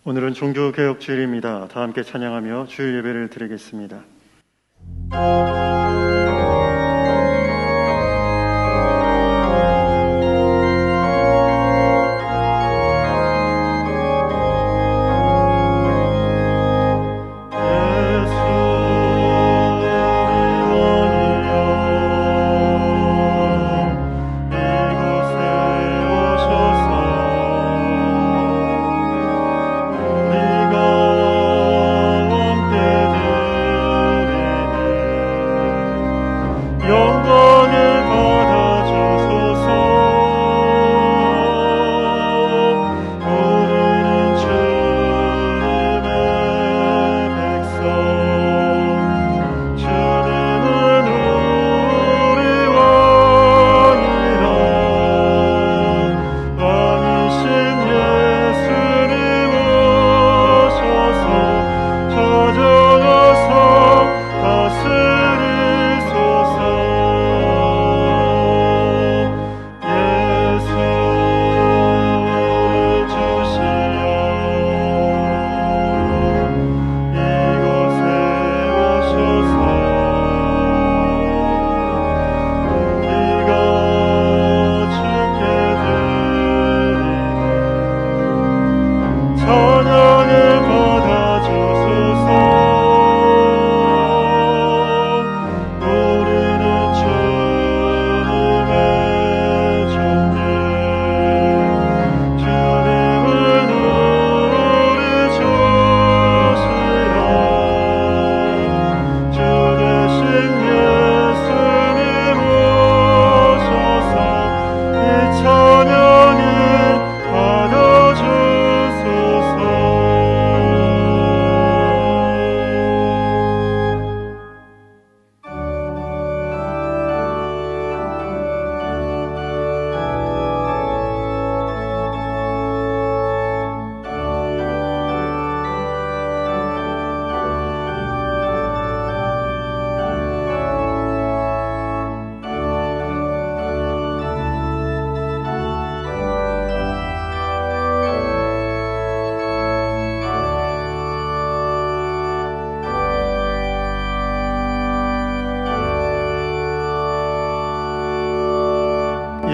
오늘은 종교개혁주일입니다. 다 함께 찬양하며 주일 예배를 드리겠습니다.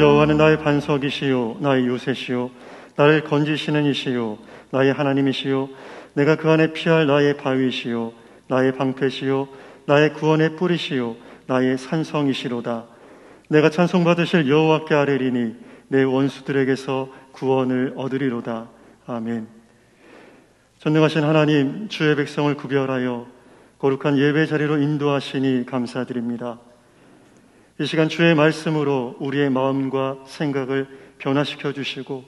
여호와는 나의 반석이시요 나의 요새시요 나를 건지시는 이시요 나의 하나님이시요 내가 그 안에 피할 나의 바위시요 나의 방패시요 나의 구원의 뿌리시요 나의 산성이시로다. 내가 찬송받으실 여호와께 아뢰리니 내 원수들에게서 구원을 얻으리로다. 아멘. 전능하신 하나님, 주의 백성을 구별하여 거룩한 예배 자리로 인도하시니 감사드립니다. 이 시간 주의 말씀으로 우리의 마음과 생각을 변화시켜 주시고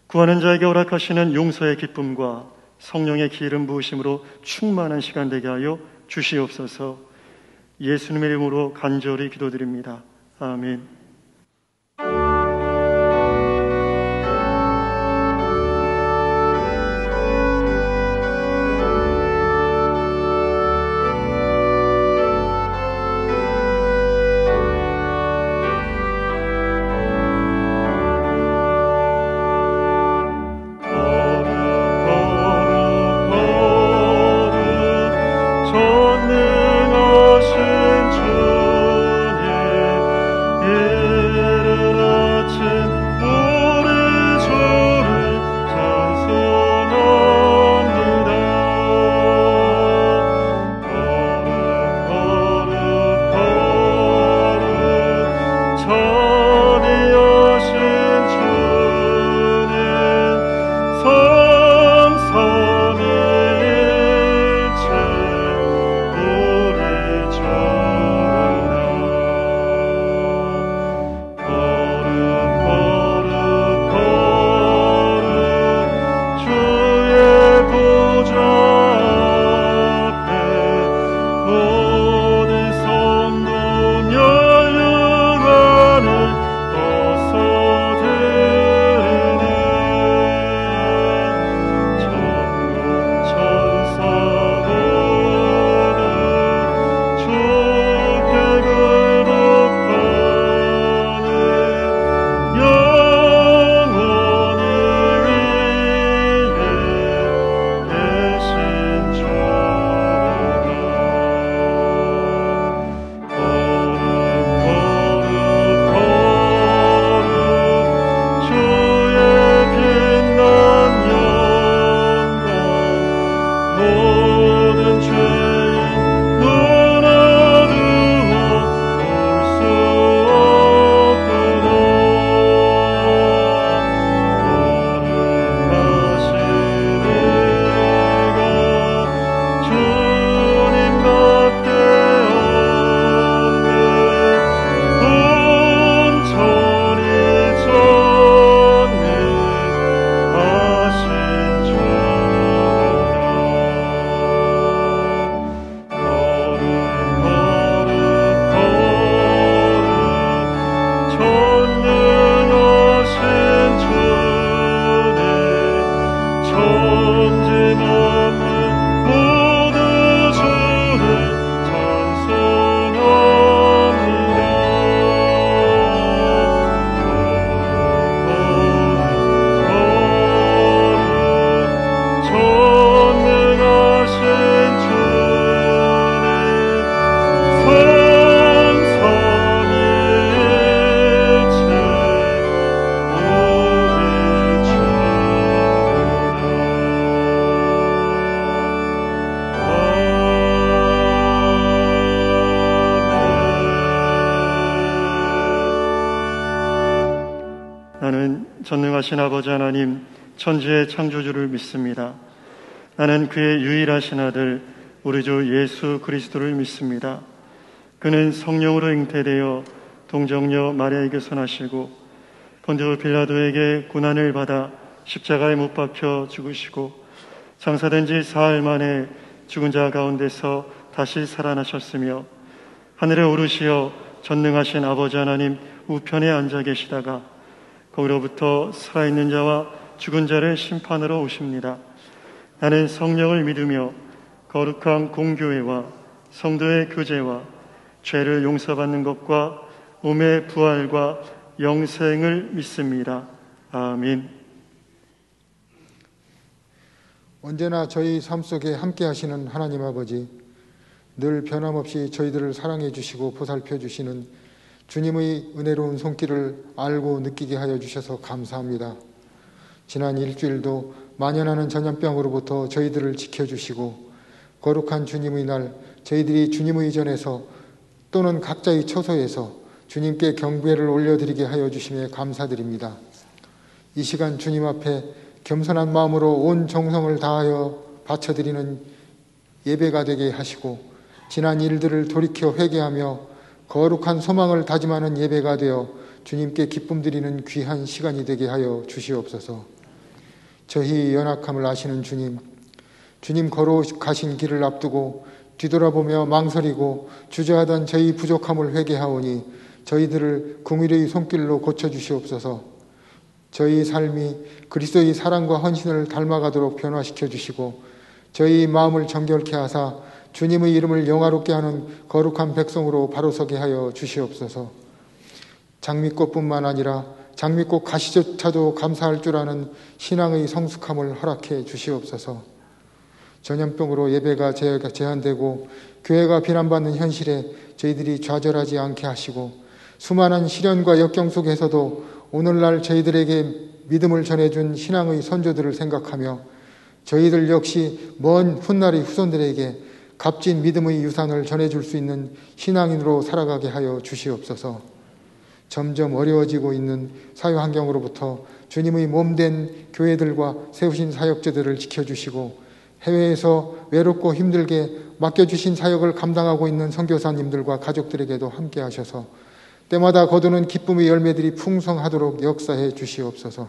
구하는 자에게 허락하시는 용서의 기쁨과 성령의 기름 부으심으로 충만한 시간 되게 하여 주시옵소서. 예수님의 이름으로 간절히 기도드립니다. 아멘. 전능하신 주님 나는 전능하신 아버지 하나님, 천지의 창조주를 믿습니다. 나는 그의 유일하신 아들 우리 주 예수 그리스도를 믿습니다. 그는 성령으로 잉태되어 동정녀 마리아에게서 나시고 본디오 빌라도에게 고난을 받아 십자가에 못 박혀 죽으시고 장사된 지 사흘 만에 죽은 자 가운데서 다시 살아나셨으며 하늘에 오르시어 전능하신 아버지 하나님 우편에 앉아 계시다가 거기로부터 살아있는 자와 죽은 자를 심판하러 오십니다. 나는 성령을 믿으며 거룩한 공교회와 성도의 교제와 죄를 용서받는 것과 몸의 부활과 영생을 믿습니다. 아멘. 언제나 저희 삶 속에 함께 하시는 하나님 아버지, 늘 변함없이 저희들을 사랑해 주시고 보살펴 주시는 주님의 은혜로운 손길을 알고 느끼게 하여 주셔서 감사합니다. 지난 일주일도 만연하는 전염병으로부터 저희들을 지켜주시고 거룩한 주님의 날 저희들이 주님의 전에서 또는 각자의 처소에서 주님께 경배를 올려드리게 하여 주심에 감사드립니다. 이 시간 주님 앞에 겸손한 마음으로 온 정성을 다하여 바쳐드리는 예배가 되게 하시고 지난 일들을 돌이켜 회개하며 거룩한 소망을 다짐하는 예배가 되어 주님께 기쁨 드리는 귀한 시간이 되게 하여 주시옵소서. 저희 연약함을 아시는 주님 걸어가신 길을 앞두고 뒤돌아보며 망설이고 주저하던 저희 부족함을 회개하오니 저희들을 긍휼의 손길로 고쳐주시옵소서. 저희 삶이 그리스도의 사랑과 헌신을 닮아가도록 변화시켜 주시고 저희 마음을 정결케 하사 주님의 이름을 영화롭게 하는 거룩한 백성으로 바로서게 하여 주시옵소서. 장미꽃뿐만 아니라 장미꽃 가시조차도 감사할 줄 아는 신앙의 성숙함을 허락해 주시옵소서. 전염병으로 예배가 제한되고 교회가 비난받는 현실에 저희들이 좌절하지 않게 하시고 수많은 시련과 역경 속에서도 오늘날 저희들에게 믿음을 전해준 신앙의 선조들을 생각하며 저희들 역시 먼 훗날의 후손들에게 값진 믿음의 유산을 전해줄 수 있는 신앙인으로 살아가게 하여 주시옵소서. 점점 어려워지고 있는 사회 환경으로부터 주님의 몸된 교회들과 세우신 사역자들을 지켜주시고 해외에서 외롭고 힘들게 맡겨주신 사역을 감당하고 있는 선교사님들과 가족들에게도 함께 하셔서 때마다 거두는 기쁨의 열매들이 풍성하도록 역사해 주시옵소서.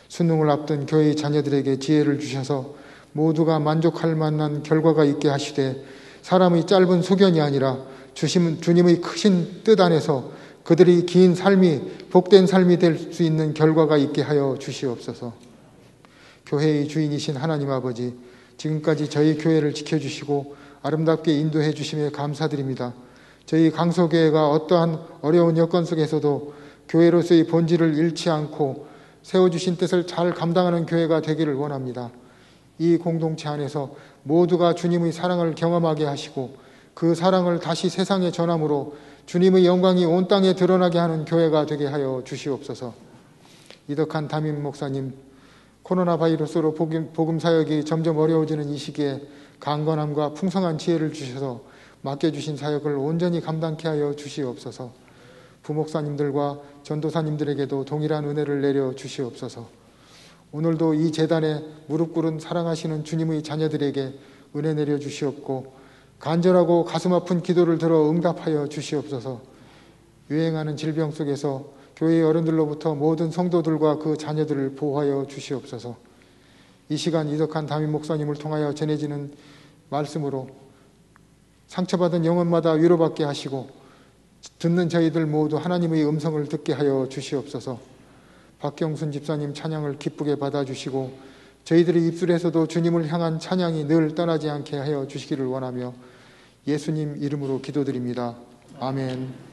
수능을 앞둔 교회의 자녀들에게 지혜를 주셔서 모두가 만족할 만한 결과가 있게 하시되 사람의 짧은 소견이 아니라 주님의 크신 뜻 안에서 그들이 긴 삶이 복된 삶이 될 수 있는 결과가 있게 하여 주시옵소서. 교회의 주인이신 하나님 아버지, 지금까지 저희 교회를 지켜주시고 아름답게 인도해 주심에 감사드립니다. 저희 강소교회가 어떠한 어려운 여건 속에서도 교회로서의 본질을 잃지 않고 세워주신 뜻을 잘 감당하는 교회가 되기를 원합니다. 이 공동체 안에서 모두가 주님의 사랑을 경험하게 하시고 그 사랑을 다시 세상에 전함으로 주님의 영광이 온 땅에 드러나게 하는 교회가 되게 하여 주시옵소서. 이덕한 담임 목사님, 코로나 바이러스로 복음 사역이 점점 어려워지는 이 시기에 강건함과 풍성한 지혜를 주셔서 맡겨주신 사역을 온전히 감당케 하여 주시옵소서. 부목사님들과 전도사님들에게도 동일한 은혜를 내려 주시옵소서. 오늘도 이 제단에 무릎 꿇은 사랑하시는 주님의 자녀들에게 은혜 내려 주시옵고 간절하고 가슴 아픈 기도를 들어 응답하여 주시옵소서. 유행하는 질병 속에서 교회의 어른들로부터 모든 성도들과 그 자녀들을 보호하여 주시옵소서. 이 시간 이덕한 담임 목사님을 통하여 전해지는 말씀으로 상처받은 영혼마다 위로받게 하시고 듣는 저희들 모두 하나님의 음성을 듣게 하여 주시옵소서. 박경순 집사님 찬양을 기쁘게 받아주시고 저희들의 입술에서도 주님을 향한 찬양이 늘 떠나지 않게 하여 주시기를 원하며 예수님 이름으로 기도드립니다. 아멘.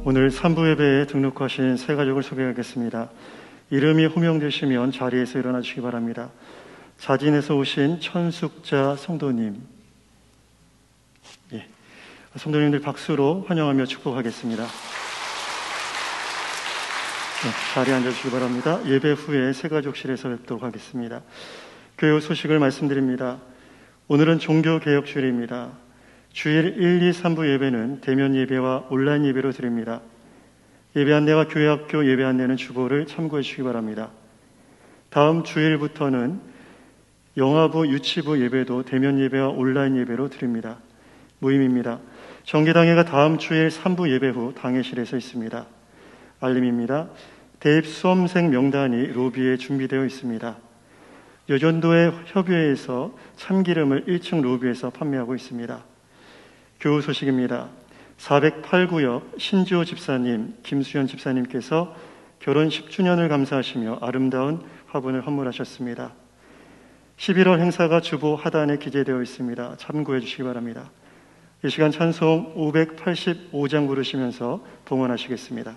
오늘 3부 예배에 등록하신 새 가족을 소개하겠습니다. 이름이 호명되시면 자리에서 일어나 주시기 바랍니다. 자진해서 오신 천숙자 성도님, 성도님들 박수로 환영하며 축복하겠습니다. 자리에 앉아주시기 바랍니다. 예배 후에 새 가족실에서 뵙도록 하겠습니다. 교회 소식을 말씀드립니다. 오늘은 종교개혁주일입니다. 주일 1, 2, 3부 예배는 대면 예배와 온라인 예배로 드립니다. 예배 안내와 교회학교 예배 안내는 주보를 참고해 주시기 바랍니다. 다음 주일부터는 영아부, 유치부 예배도 대면 예배와 온라인 예배로 드립니다. 모임입니다. 정기당회가 다음 주일 3부 예배 후 당회실에서 있습니다. 알림입니다. 대입 수험생 명단이 로비에 준비되어 있습니다. 여전도의 협의회에서 참기름을 1층 로비에서 판매하고 있습니다. 교우 소식입니다. 408구역 신지호 집사님, 김수현 집사님께서 결혼 10주년을 감사하시며 아름다운 화분을 헌물하셨습니다. 11월 행사가 주보 하단에 기재되어 있습니다. 참고해 주시기 바랍니다. 이 시간 찬송 585장 부르시면서 봉헌하시겠습니다.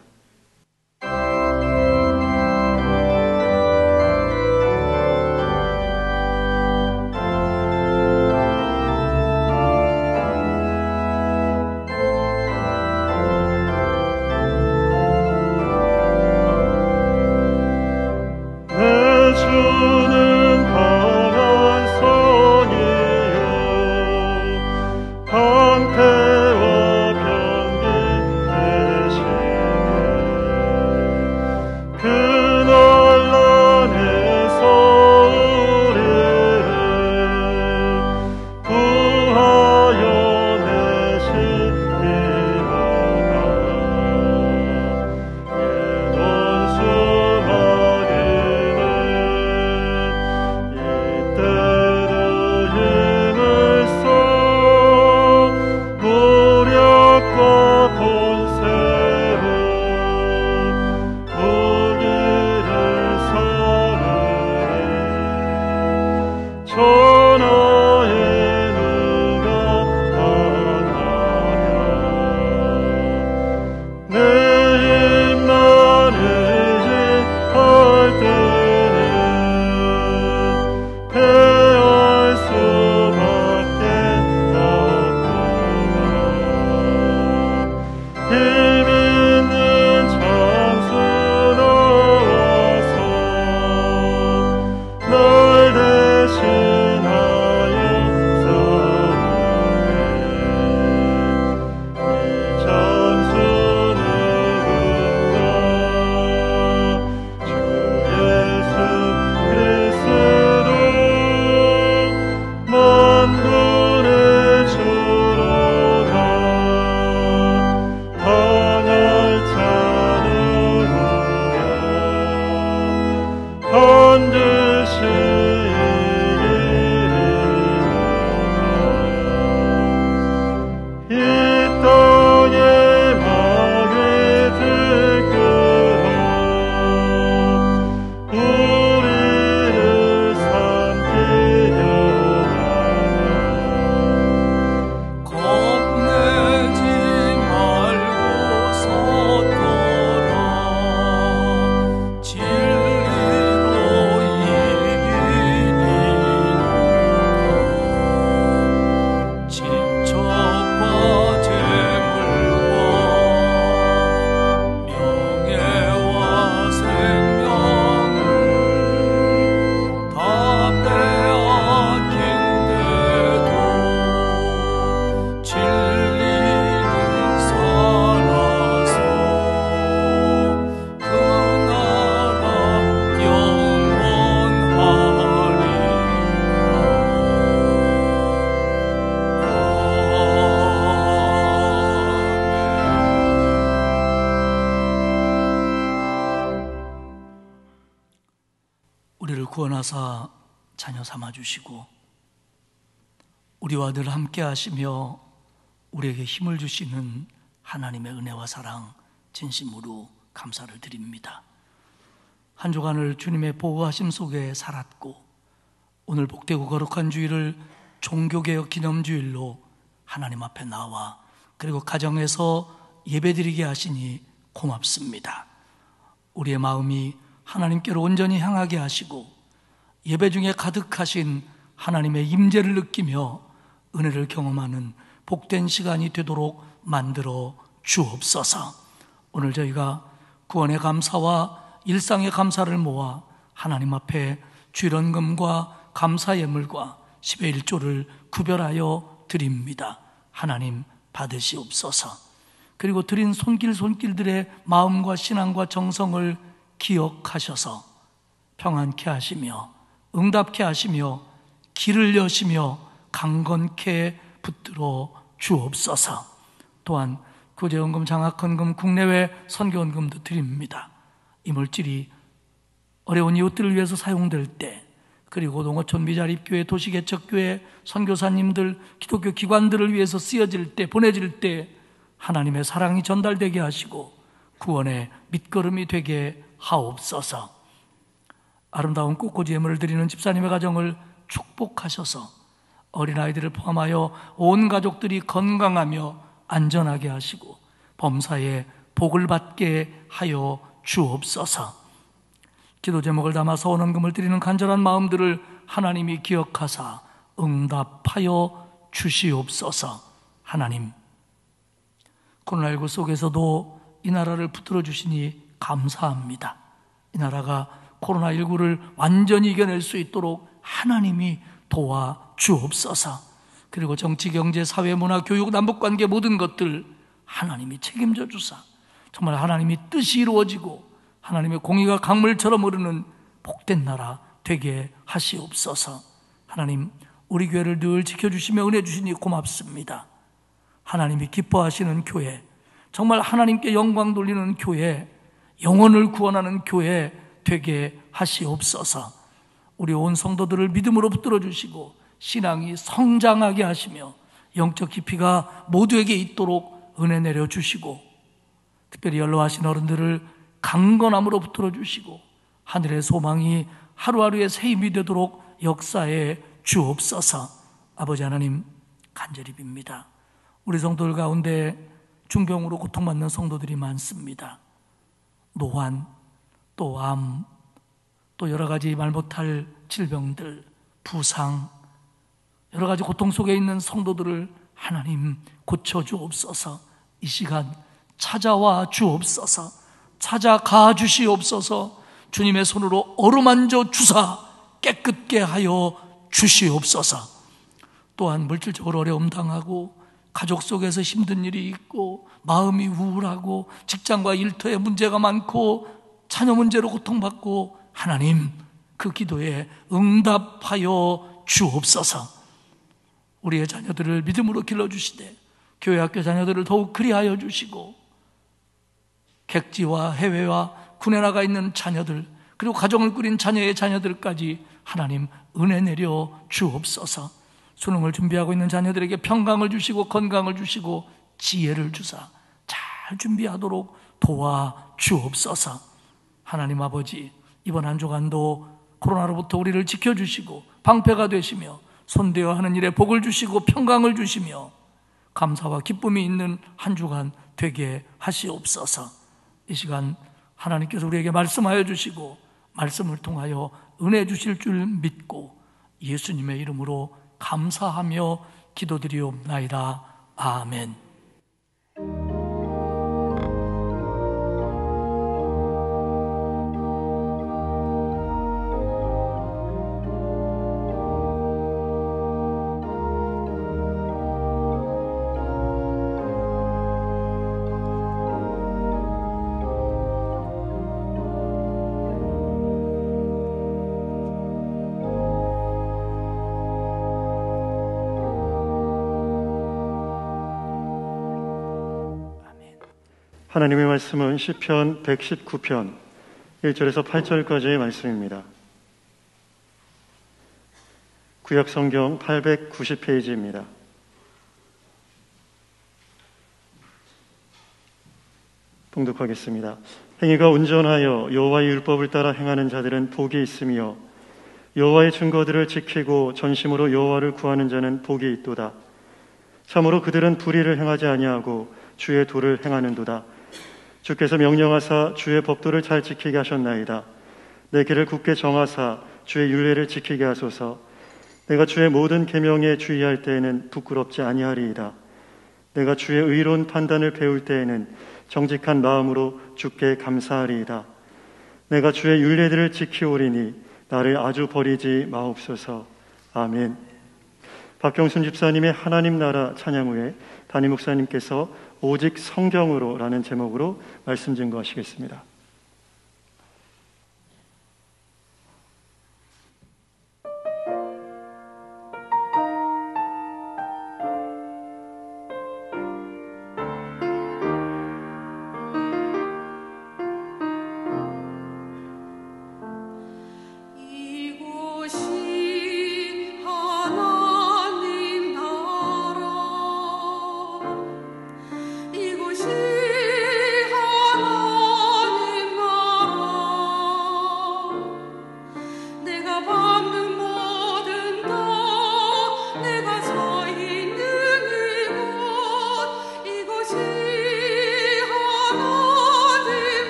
방패와 병기 대신에 우리를 구원하사 자녀 삼아주시고 우리와 늘 함께 하시며 우리에게 힘을 주시는 하나님의 은혜와 사랑 진심으로 감사를 드립니다. 한 주간을 주님의 보호하심 속에 살았고 오늘 복되고 거룩한 주일을 종교개혁 기념주일로 하나님 앞에 나와 그리고 가정에서 예배드리게 하시니 고맙습니다. 우리의 마음이 하나님께로 온전히 향하게 하시고 예배 중에 가득하신 하나님의 임재를 느끼며 은혜를 경험하는 복된 시간이 되도록 만들어 주옵소서. 오늘 저희가 구원의 감사와 일상의 감사를 모아 하나님 앞에 주일헌금과 감사 예물과 10의 1조를 구별하여 드립니다. 하나님 받으시옵소서. 그리고 드린 손길들의 마음과 신앙과 정성을 기억하셔서 평안케 하시며 응답케 하시며 길을 여시며 강건케 붙들어 주옵소서. 또한 구제헌금, 장학헌금, 국내외 선교헌금도 드립니다. 이 물질이 어려운 이웃들을 위해서 사용될 때, 그리고 농어촌 미자립교회, 도시개척교회, 선교사님들, 기독교 기관들을 위해서 쓰여질 때, 보내질 때 하나님의 사랑이 전달되게 하시고 구원의 밑거름이 되게 하옵소서. 아름다운 꽃꽂이 예물을 드리는 집사님의 가정을 축복하셔서 어린아이들을 포함하여 온 가족들이 건강하며 안전하게 하시고 범사에 복을 받게 하여 주옵소서. 기도 제목을 담아서 헌금을 드리는 간절한 마음들을 하나님이 기억하사 응답하여 주시옵소서. 하나님, 코로나19 속에서도 이 나라를 붙들어 주시니 감사합니다. 이 나라가 코로나19를 완전히 이겨낼 수 있도록 하나님이 도와 주옵소서. 그리고 정치, 경제, 사회, 문화, 교육, 남북관계 모든 것들 하나님이 책임져 주사 정말 하나님이 뜻이 이루어지고 하나님의 공의가 강물처럼 흐르는 복된 나라 되게 하시옵소서. 하나님, 우리 교회를 늘 지켜주시며 은혜 주시니 고맙습니다. 하나님이 기뻐하시는 교회, 정말 하나님께 영광 돌리는 교회, 영혼을 구원하는 교회 되게 하시옵소서. 우리 온 성도들을 믿음으로 붙들어 주시고 신앙이 성장하게 하시며 영적 깊이가 모두에게 있도록 은혜 내려 주시고 특별히 연로하신 어른들을 강건함으로 붙들어 주시고 하늘의 소망이 하루하루의 새 힘이 되도록 역사해 주옵소서. 아버지 하나님, 간절히 빕니다. 우리 성도들 가운데 중병으로 고통받는 성도들이 많습니다. 노환, 또 암, 또 여러 가지 말 못할 질병들, 부상, 여러 가지 고통 속에 있는 성도들을 하나님 고쳐주옵소서. 이 시간 찾아와 주옵소서. 찾아가 주시옵소서. 주님의 손으로 어루만져 주사 깨끗게 하여 주시옵소서. 또한 물질적으로 어려움 당하고 가족 속에서 힘든 일이 있고 마음이 우울하고 직장과 일터에 문제가 많고 자녀 문제로 고통받고 하나님 그 기도에 응답하여 주옵소서. 우리의 자녀들을 믿음으로 길러주시되 교회 학교 자녀들을 더욱 그리하여 주시고 객지와 해외와 군에 나가 있는 자녀들 그리고 가정을 꾸린 자녀의 자녀들까지 하나님 은혜 내려 주옵소서. 수능을 준비하고 있는 자녀들에게 평강을 주시고 건강을 주시고 지혜를 주사 잘 준비하도록 도와 주옵소서. 하나님 아버지, 이번 한 주간도 코로나로부터 우리를 지켜주시고 방패가 되시며 손대어 하는 일에 복을 주시고 평강을 주시며 감사와 기쁨이 있는 한 주간 되게 하시옵소서. 이 시간 하나님께서 우리에게 말씀하여 주시고 말씀을 통하여 은혜 주실 줄 믿고 예수님의 이름으로 감사하며 기도드리옵나이다. 아멘. 하나님의 말씀은 시편 119편 1절에서 8절까지의 말씀입니다. 구약성경 890페이지입니다. 봉독하겠습니다. 행위가 온전하여 여호와의 율법을 따라 행하는 자들은 복이 있으며 여호와의 증거들을 지키고 전심으로 여호와를 구하는 자는 복이 있도다. 참으로 그들은 불의를 행하지 아니하고 주의 도를 행하는도다. 주께서 명령하사 주의 법도를 잘 지키게 하셨나이다. 내 길을 굳게 정하사 주의 율례를 지키게 하소서. 내가 주의 모든 계명에 주의할 때에는 부끄럽지 아니하리이다. 내가 주의 의로운 판단을 배울 때에는 정직한 마음으로 주께 감사하리이다. 내가 주의 율례들을 지키오리니 나를 아주 버리지 마옵소서. 아멘. 박경순 집사님의 하나님 나라 찬양 후에 담임 목사님께서 오직 성경으로 라는 제목으로 말씀 증거하시겠습니다.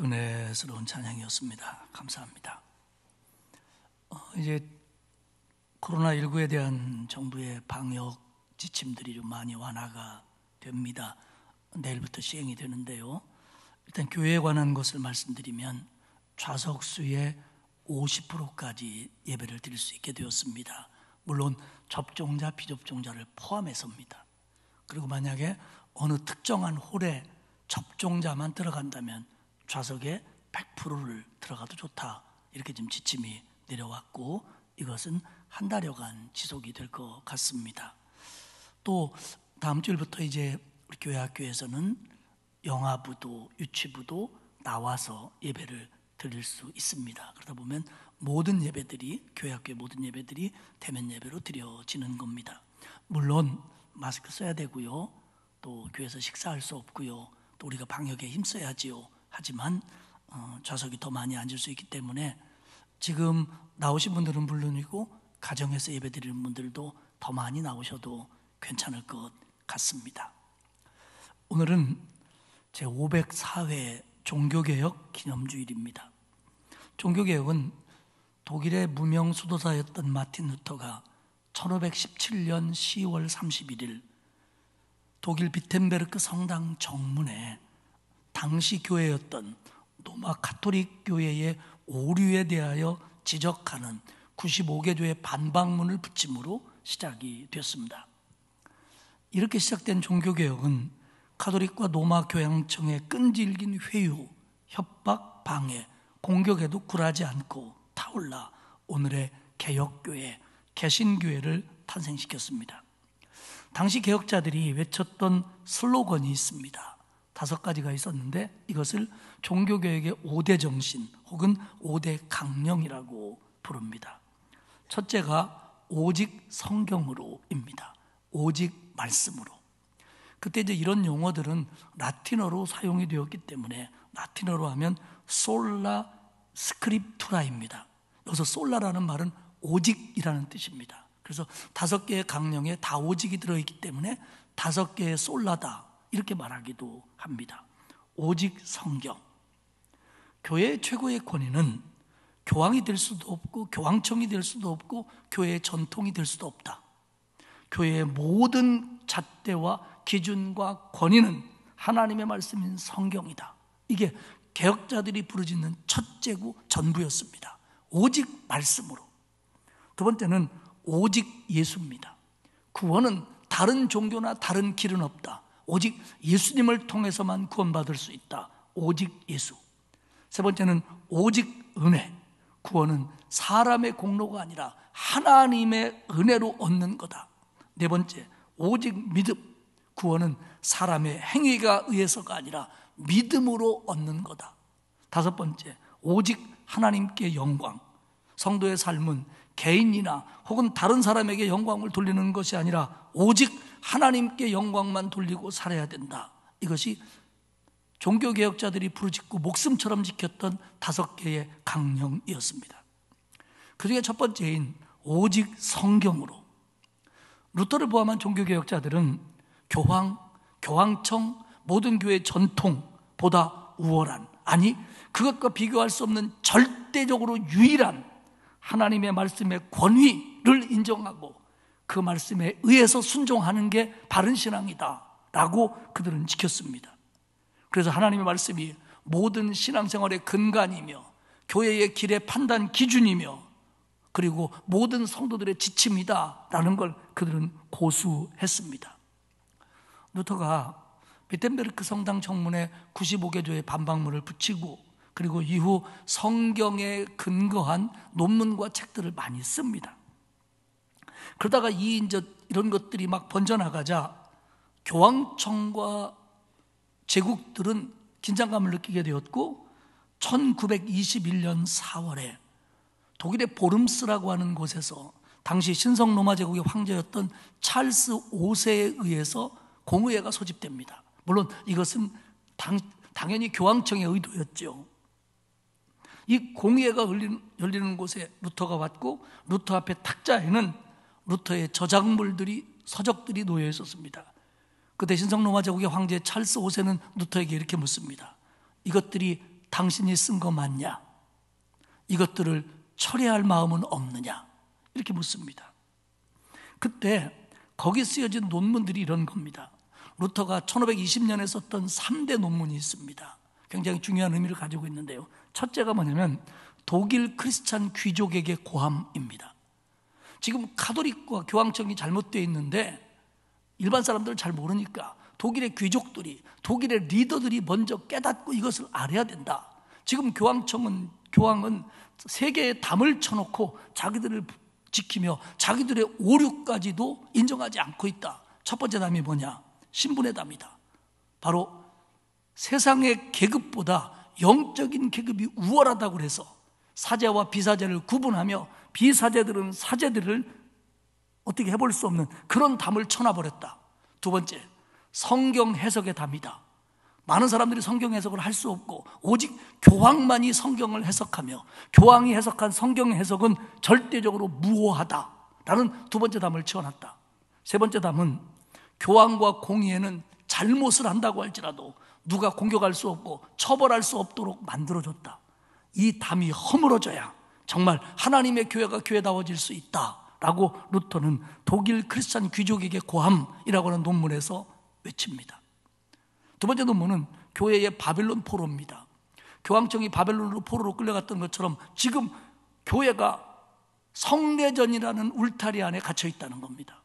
은혜스러운 찬양이었습니다. 감사합니다. 이제 코로나19에 대한 정부의 방역 지침들이 좀 많이 완화가 됩니다. 내일부터 시행이 되는데요. 일단 교회에 관한 것을 말씀드리면 좌석수의 50%까지 예배를 드릴 수 있게 되었습니다. 물론 접종자, 비접종자를 포함해서입니다. 그리고 만약에 어느 특정한 홀에 접종자만 들어간다면 좌석에 100%를 들어가도 좋다, 이렇게 지금 지침이 내려왔고, 이것은 한 달여간 지속이 될 것 같습니다. 또 다음 주일부터 이제 우리 교회 학교에서는 영아부도 유치부도 나와서 예배를 드릴 수 있습니다. 그러다 보면 모든 예배들이, 교회 학교의 모든 예배들이 대면 예배로 드려지는 겁니다. 물론 마스크 써야 되고요, 또 교회에서 식사할 수 없고요, 또 우리가 방역에 힘써야지요. 하지만 좌석이 더 많이 앉을 수 있기 때문에 지금 나오신 분들은 물론이고 가정에서 예배 드리는 분들도 더 많이 나오셔도 괜찮을 것 같습니다. 오늘은 제504회 종교개혁 기념주일입니다. 종교개혁은 독일의 무명 수도사였던 마틴 루터가 1517년 10월 31일 독일 비텐베르크 성당 정문에 당시 교회였던 로마 가톨릭 교회의 오류에 대하여 지적하는 95개 반박문을 붙임으로 시작이 됐습니다. 이렇게 시작된 종교개혁은 가톨릭과 로마 교양청의 끈질긴 회유, 협박, 방해, 공격에도 굴하지 않고 타올라 오늘의 개혁교회, 개신교회를 탄생시켰습니다. 당시 개혁자들이 외쳤던 슬로건이 있습니다. 5가지가 있었는데 이것을 종교개혁의 5대 정신 혹은 5대 강령이라고 부릅니다. 첫째가 오직 성경으로입니다. 오직 말씀으로. 그때 이제 이런 용어들은 라틴어로 사용이 되었기 때문에 라틴어로 하면 솔라 스크립투라입니다. 여기서 솔라라는 말은 오직이라는 뜻입니다. 그래서 5개의 강령에 다 오직이 들어있기 때문에 5개의 솔라다, 이렇게 말하기도 합니다. 오직 성경. 교회의 최고의 권위는 교황이 될 수도 없고 교황청이 될 수도 없고 교회의 전통이 될 수도 없다. 교회의 모든 잣대와 기준과 권위는 하나님의 말씀인 성경이다. 이게 개혁자들이 부르짖는 첫째고 전부였습니다. 오직 말씀으로. 두 번째는 오직 예수입니다. 구원은 다른 종교나 다른 길은 없다. 오직 예수님을 통해서만 구원받을 수 있다. 오직 예수. 세 번째는 오직 은혜. 구원은 사람의 공로가 아니라 하나님의 은혜로 얻는 거다. 네 번째, 오직 믿음. 구원은 사람의 행위가 의해서가 아니라 믿음으로 얻는 거다. 5번째, 오직 하나님께 영광. 성도의 삶은 개인이나 혹은 다른 사람에게 영광을 돌리는 것이 아니라 오직 하나님께 영광만 돌리고 살아야 된다. 이것이 종교개혁자들이 부르짖고 목숨처럼 지켰던 5개의 강령이었습니다. 그 중에 첫 번째인 오직 성경으로. 루터를 포함한 종교개혁자들은 교황, 교황청, 모든 교회 전통보다 우월한, 아니 그것과 비교할 수 없는 절대적으로 유일한 하나님의 말씀의 권위를 인정하고 그 말씀에 의해서 순종하는 게 바른 신앙이다 라고 그들은 지켰습니다. 그래서 하나님의 말씀이 모든 신앙생활의 근간이며 교회의 길의 판단 기준이며 그리고 모든 성도들의 지침이다 라는 걸 그들은 고수했습니다. 루터가 비텐베르크 성당 정문에 95개 반박문을 붙이고 그리고 이후 성경에 근거한 논문과 책들을 많이 씁니다. 그러다가 이런 것들이 막 번져나가자 교황청과 제국들은 긴장감을 느끼게 되었고 1921년 4월에 독일의 보름스라고 하는 곳에서 당시 신성 로마 제국의 황제였던 찰스 5세에 의해서 공의회가 소집됩니다. 물론 이것은 당연히 교황청의 의도였죠. 이 공의회가 열리는 곳에 루터가 왔고 루터 앞에 탁자에는 루터의 저작물들이, 서적들이 놓여 있었습니다. 그때 신성 로마 제국의 황제 찰스 5세는 루터에게 이렇게 묻습니다. 이것들이 당신이 쓴 거 맞냐? 이것들을 철회할 마음은 없느냐? 이렇게 묻습니다. 그때 거기 쓰여진 논문들이 이런 겁니다. 루터가 1520년에 썼던 3대 논문이 있습니다. 굉장히 중요한 의미를 가지고 있는데요. 첫째가 뭐냐면 독일 크리스찬 귀족에게 고함입니다. 지금 가톨릭과 교황청이 잘못되어 있는데 일반 사람들은 잘 모르니까 독일의 귀족들이, 독일의 리더들이 먼저 깨닫고 이것을 알아야 된다. 지금 교황은 세계에 담을 쳐놓고 자기들을 지키며 자기들의 오류까지도 인정하지 않고 있다. 첫 번째 담이 뭐냐? 신분의 담이다. 바로 세상의 계급보다 영적인 계급이 우월하다고 해서 사제와 비사제를 구분하며 비사제들은 사제들을 어떻게 해볼 수 없는 그런 담을 쳐놔버렸다. 두 번째, 성경 해석의 담이다. 많은 사람들이 성경 해석을 할 수 없고 오직 교황만이 성경을 해석하며 교황이 해석한 성경 해석은 절대적으로 무효하다라는 두 번째 담을 치워놨다. 세 번째 담은 교황과 공의회는 잘못을 한다고 할지라도 누가 공격할 수 없고 처벌할 수 없도록 만들어줬다. 이 담이 허물어져야 정말 하나님의 교회가 교회다워질 수 있다라고 루터는 독일 크리스찬 귀족에게 고함이라고 하는 논문에서 외칩니다. 두 번째 논문은 교회의 바벨론 포로입니다. 교황청이 바벨론으로 포로로 끌려갔던 것처럼 지금 교회가 성례전이라는 울타리 안에 갇혀 있다는 겁니다.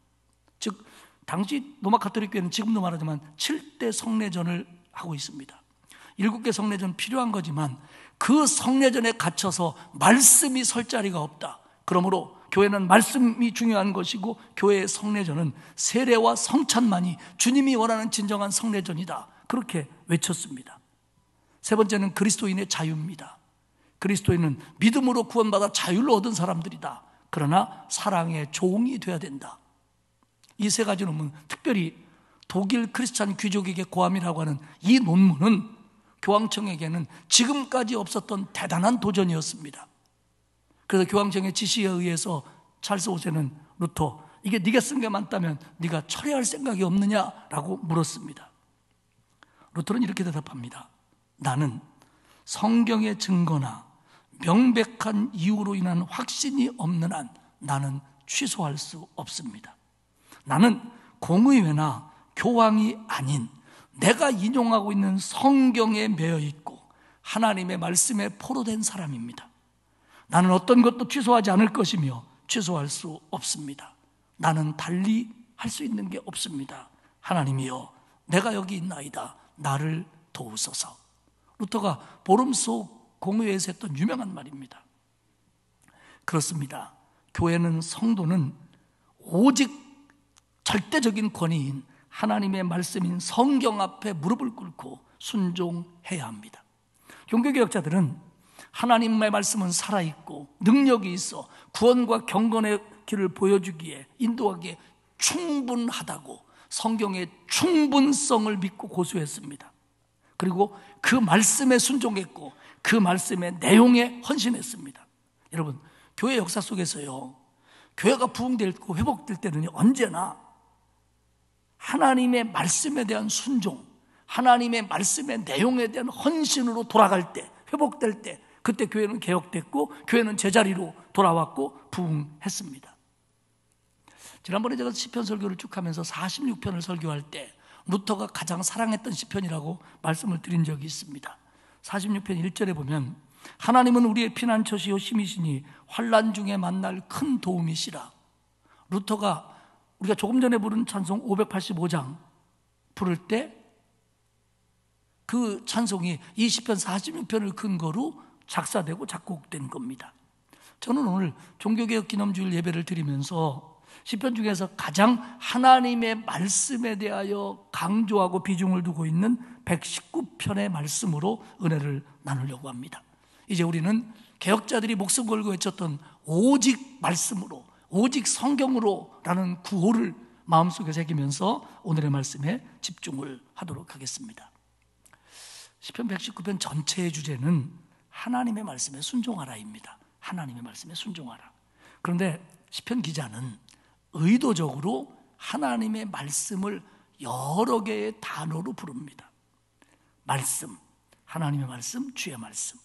즉 당시 로마 가톨릭 교회는 지금도 말하지만 7대 성례전을 하고 있습니다. 7개 성례전 필요한 거지만 그 성례전에 갇혀서 말씀이 설 자리가 없다. 그러므로 교회는 말씀이 중요한 것이고 교회의 성례전은 세례와 성찬만이 주님이 원하는 진정한 성례전이다. 그렇게 외쳤습니다. 세 번째는 그리스도인의 자유입니다. 그리스도인은 믿음으로 구원받아 자유를 얻은 사람들이다. 그러나 사랑의 종이 되어야 된다. 이 세 가지 논문, 특별히 독일 크리스찬 귀족에게 고함이라고 하는 이 논문은 교황청에게는 지금까지 없었던 대단한 도전이었습니다. 그래서 교황청의 지시에 의해서 찰스 5세는 루터, 이게 네가 쓴 게 많다면 네가 철회할 생각이 없느냐라고 물었습니다. 루터는 이렇게 대답합니다. 나는 성경의 증거나 명백한 이유로 인한 확신이 없는 한 나는 취소할 수 없습니다. 나는 공의회나 교황이 아닌 내가 인용하고 있는 성경에 매여 있고 하나님의 말씀에 포로된 사람입니다. 나는 어떤 것도 취소하지 않을 것이며 취소할 수 없습니다. 나는 달리 할 수 있는 게 없습니다. 하나님이여, 내가 여기 있나이다. 나를 도우소서. 루터가 보름소 공회에서 했던 유명한 말입니다. 그렇습니다. 교회는, 성도는 오직 절대적인 권위인 하나님의 말씀인 성경 앞에 무릎을 꿇고 순종해야 합니다. 종교개혁자들은 하나님의 말씀은 살아있고 능력이 있어 구원과 경건의 길을 보여주기에, 인도하기에 충분하다고 성경의 충분성을 믿고 고수했습니다. 그리고 그 말씀에 순종했고 그 말씀의 내용에 헌신했습니다. 여러분, 교회 역사 속에서요, 교회가 부흥되고 회복될 때는 언제나 하나님의 말씀에 대한 순종, 하나님의 말씀의 내용에 대한 헌신으로 돌아갈 때, 회복될 때, 그때 교회는 개혁됐고 교회는 제자리로 돌아왔고 부흥했습니다. 지난번에 제가 시편 설교를 쭉 하면서 46편을 설교할 때 루터가 가장 사랑했던 시편이라고 말씀을 드린 적이 있습니다. 46편 1절에 보면 하나님은 우리의 피난처시요 힘이시니 환난 중에 만날 큰 도움이시라. 루터가 우리가 조금 전에 부른 찬송 585장 부를 때 그 찬송이 이 시편 46편을 근거로 작사되고 작곡된 겁니다. 저는 오늘 종교개혁 기념주일 예배를 드리면서 시편 중에서 가장 하나님의 말씀에 대하여 강조하고 비중을 두고 있는 119편의 말씀으로 은혜를 나누려고 합니다. 이제 우리는 개혁자들이 목숨 걸고 외쳤던 오직 말씀으로, 오직 성경으로 라는 구호를 마음속에 새기면서 오늘의 말씀에 집중을 하도록 하겠습니다. 시편 119편 전체의 주제는 하나님의 말씀에 순종하라입니다. 하나님의 말씀에 순종하라. 그런데 시편 기자는 의도적으로 하나님의 말씀을 여러 개의 단어로 부릅니다. 말씀, 하나님의 말씀, 주의 말씀,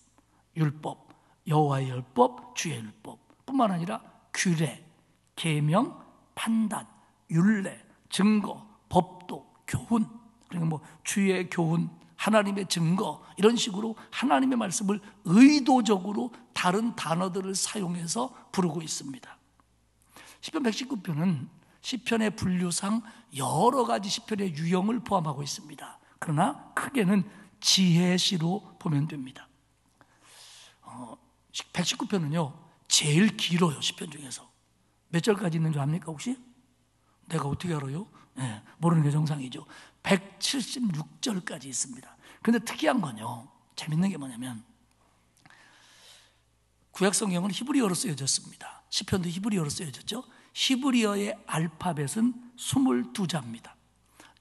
율법, 여호와의 율법, 주의 율법 뿐만 아니라 규례, 계명, 판단, 율례, 증거, 법도, 교훈, 그러니까 주의 교훈, 하나님의 증거, 이런 식으로 하나님의 말씀을 의도적으로 다른 단어들을 사용해서 부르고 있습니다. 시편 119편은 시편의 분류상 여러 가지 시편의 유형을 포함하고 있습니다. 그러나 크게는 지혜시로 보면 됩니다. 119편은요 제일 길어요. 시편 중에서 몇 절까지 있는 줄 압니까 혹시? 내가 어떻게 알아요? 네, 모르는 게 정상이죠. 176절까지 있습니다. 근데 특이한 건요, 재밌는 게 뭐냐면 구약 성경은 히브리어로 쓰여졌습니다. 시편도 히브리어로 쓰여졌죠. 히브리어의 알파벳은 22자입니다.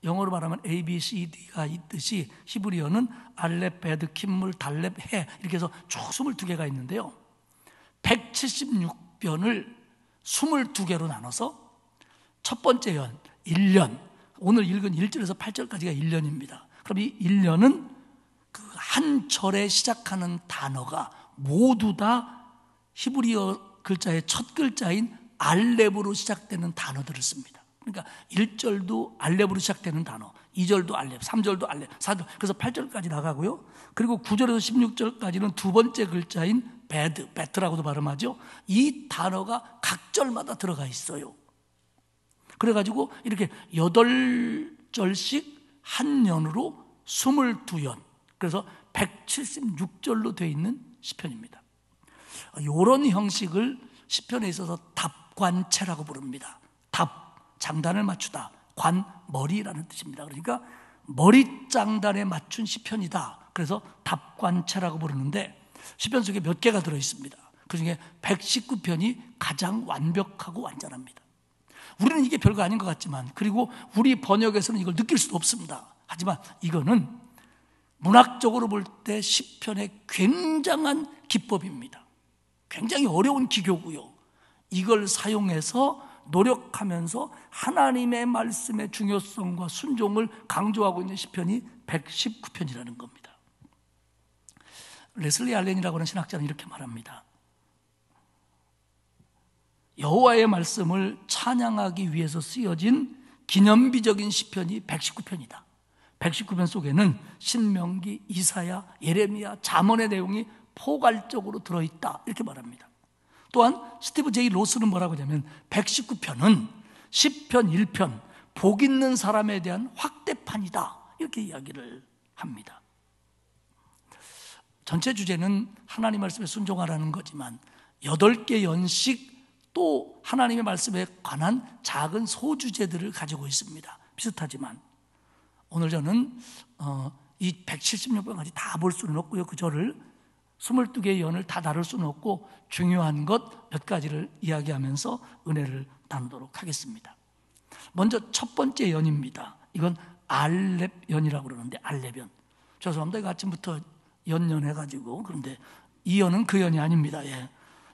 영어로 말하면 A, B, C, D가 있듯이 히브리어는 알렙, 베드, 킴물, 달렙, 해 이렇게 해서 총 22개가 있는데요, 176편을 22개로 나눠서 첫 번째 연, 1년, 오늘 읽은 1절에서 8절까지가 1년입니다. 그럼 이 1년은 그 한 절에 시작하는 단어가 모두 다 히브리어 글자의 첫 글자인 알렙으로 시작되는 단어들을 씁니다. 그러니까 1절도 알렙으로 시작되는 단어, 2절도 알렙, 3절도 알렙, 4절, 그래서 8절까지 나가고요. 그리고 9절에서 16절까지는 두 번째 글자인 베트라고도 발음하죠. 이 단어가 각 절마다 들어가 있어요. 그래가지고 이렇게 8절씩 한 년으로 22연, 그래서 176절로 되어 있는 시편입니다. 이런 형식을 시편에 있어서 답관체라고 부릅니다. 답, 장단을 맞추다, 관, 머리라는 뜻입니다. 그러니까 머리 장단에 맞춘 시편이다. 그래서 답관체라고 부르는데 시편 속에 몇 개가 들어있습니다. 그중에 119편이 가장 완벽하고 완전합니다. 우리는 이게 별거 아닌 것 같지만, 그리고 우리 번역에서는 이걸 느낄 수도 없습니다. 하지만 이거는 문학적으로 볼 때 시편의 굉장한 기법입니다. 굉장히 어려운 기교고요. 이걸 사용해서 노력하면서 하나님의 말씀의 중요성과 순종을 강조하고 있는 시편이 119편이라는 겁니다. 레슬리 알렌이라고 하는 신학자는 이렇게 말합니다. 여호와의 말씀을 찬양하기 위해서 쓰여진 기념비적인 시편이 119편이다. 119편 속에는 신명기, 이사야, 예레미야, 잠언의 내용이 포괄적으로 들어있다, 이렇게 말합니다. 또한 스티브 제이 로스는 뭐라고 하냐면 119편은 시편 1편 복 있는 사람에 대한 확대판이다, 이렇게 이야기를 합니다. 전체 주제는 하나님 말씀에 순종하라는 거지만 8개 연씩 또 하나님의 말씀에 관한 작은 소주제들을 가지고 있습니다. 비슷하지만 오늘 저는 이 176번까지 다 볼 수는 없고요. 그 절을 22개의 연을 다 다룰 수는 없고 중요한 것 몇 가지를 이야기하면서 은혜를 나누도록 하겠습니다. 먼저 첫 번째 연입니다. 이건 알렙 연이라고 그러는데, 알렙 연. 죄송합니다. 이거 아침부터 연해가지고. 그런데 이 연은 그 연이 아닙니다.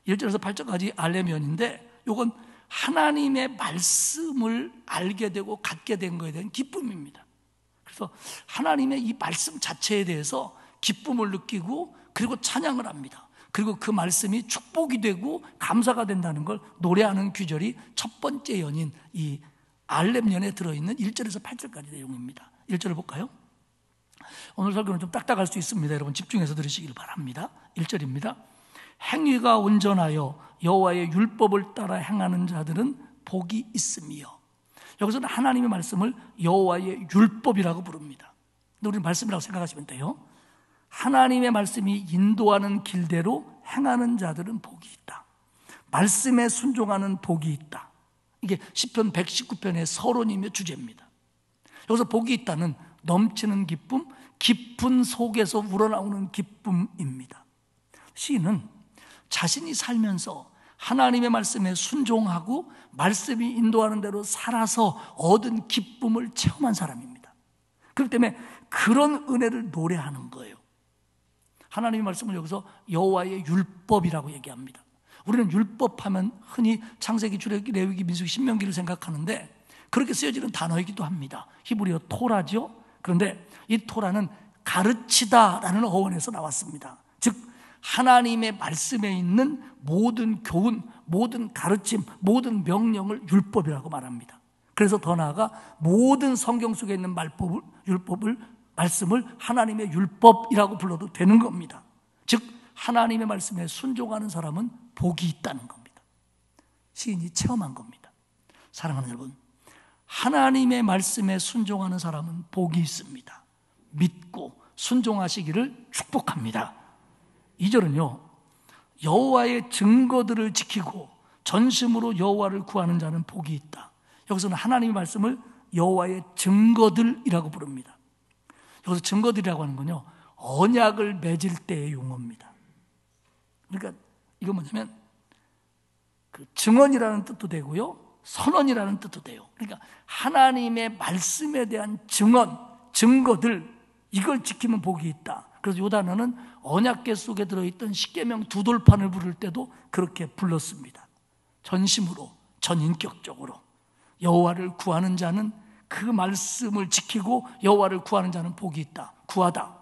1절에서 8절까지 알렙 연인데, 이건 하나님의 말씀을 알게 되고 갖게 된 것에 대한 기쁨입니다. 그래서 하나님의 이 말씀 자체에 대해서 기쁨을 느끼고 그리고 찬양을 합니다. 그리고 그 말씀이 축복이 되고 감사가 된다는 걸 노래하는 규절이 첫 번째 연인 이 알렙 연에 들어있는 1절에서 8절까지 내용입니다. 1절을 볼까요? 오늘 설교는 좀 딱딱할 수 있습니다. 여러분 집중해서 들으시길 바랍니다. 1절입니다. 행위가 온전하여 여호와의 율법을 따라 행하는 자들은 복이 있으며. 여기서는 하나님의 말씀을 여호와의 율법이라고 부릅니다. 근데 우리는 말씀이라고 생각하시면 돼요. 하나님의 말씀이 인도하는 길대로 행하는 자들은 복이 있다. 말씀에 순종하는 복이 있다. 이게 시편 119편의 서론이며 주제입니다. 여기서 복이 있다는 넘치는 기쁨, 깊은 속에서 우러나오는 기쁨입니다. 시인은 자신이 살면서 하나님의 말씀에 순종하고 말씀이 인도하는 대로 살아서 얻은 기쁨을 체험한 사람입니다. 그렇기 때문에 그런 은혜를 노래하는 거예요. 하나님의 말씀을 여기서 여호와의 율법이라고 얘기합니다. 우리는 율법하면 흔히 창세기, 출애굽기, 레위기, 민수기, 신명기를 생각하는데 그렇게 쓰여지는 단어이기도 합니다. 히브리어 토라죠. 그런데 이 토라는 가르치다라는 어원에서 나왔습니다. 즉 하나님의 말씀에 있는 모든 교훈, 모든 가르침, 모든 명령을 율법이라고 말합니다. 그래서 더 나아가 모든 성경 속에 있는 율법을 말씀을 하나님의 율법이라고 불러도 되는 겁니다. 즉 하나님의 말씀에 순종하는 사람은 복이 있다는 겁니다. 시인이 체험한 겁니다. 사랑하는 여러분, 하나님의 말씀에 순종하는 사람은 복이 있습니다. 믿고 순종하시기를 축복합니다. 2절은요, 여호와의 증거들을 지키고 전심으로 여호와를 구하는 자는 복이 있다. 여기서는 하나님의 말씀을 여호와의 증거들이라고 부릅니다. 여기서 증거들이라고 하는 건요, 언약을 맺을 때의 용어입니다. 그러니까 이건 뭐냐면 그 증언이라는 뜻도 되고요, 선언이라는 뜻도 돼요. 그러니까 하나님의 말씀에 대한 증언, 증거들, 이걸 지키면 복이 있다. 그래서 요 단어는 언약궤 속에 들어있던 십계명 두 돌판을 부를 때도 그렇게 불렀습니다. 전심으로, 전인격적으로 여호와를 구하는 자는, 그 말씀을 지키고 여호와를 구하는 자는 복이 있다. 구하다,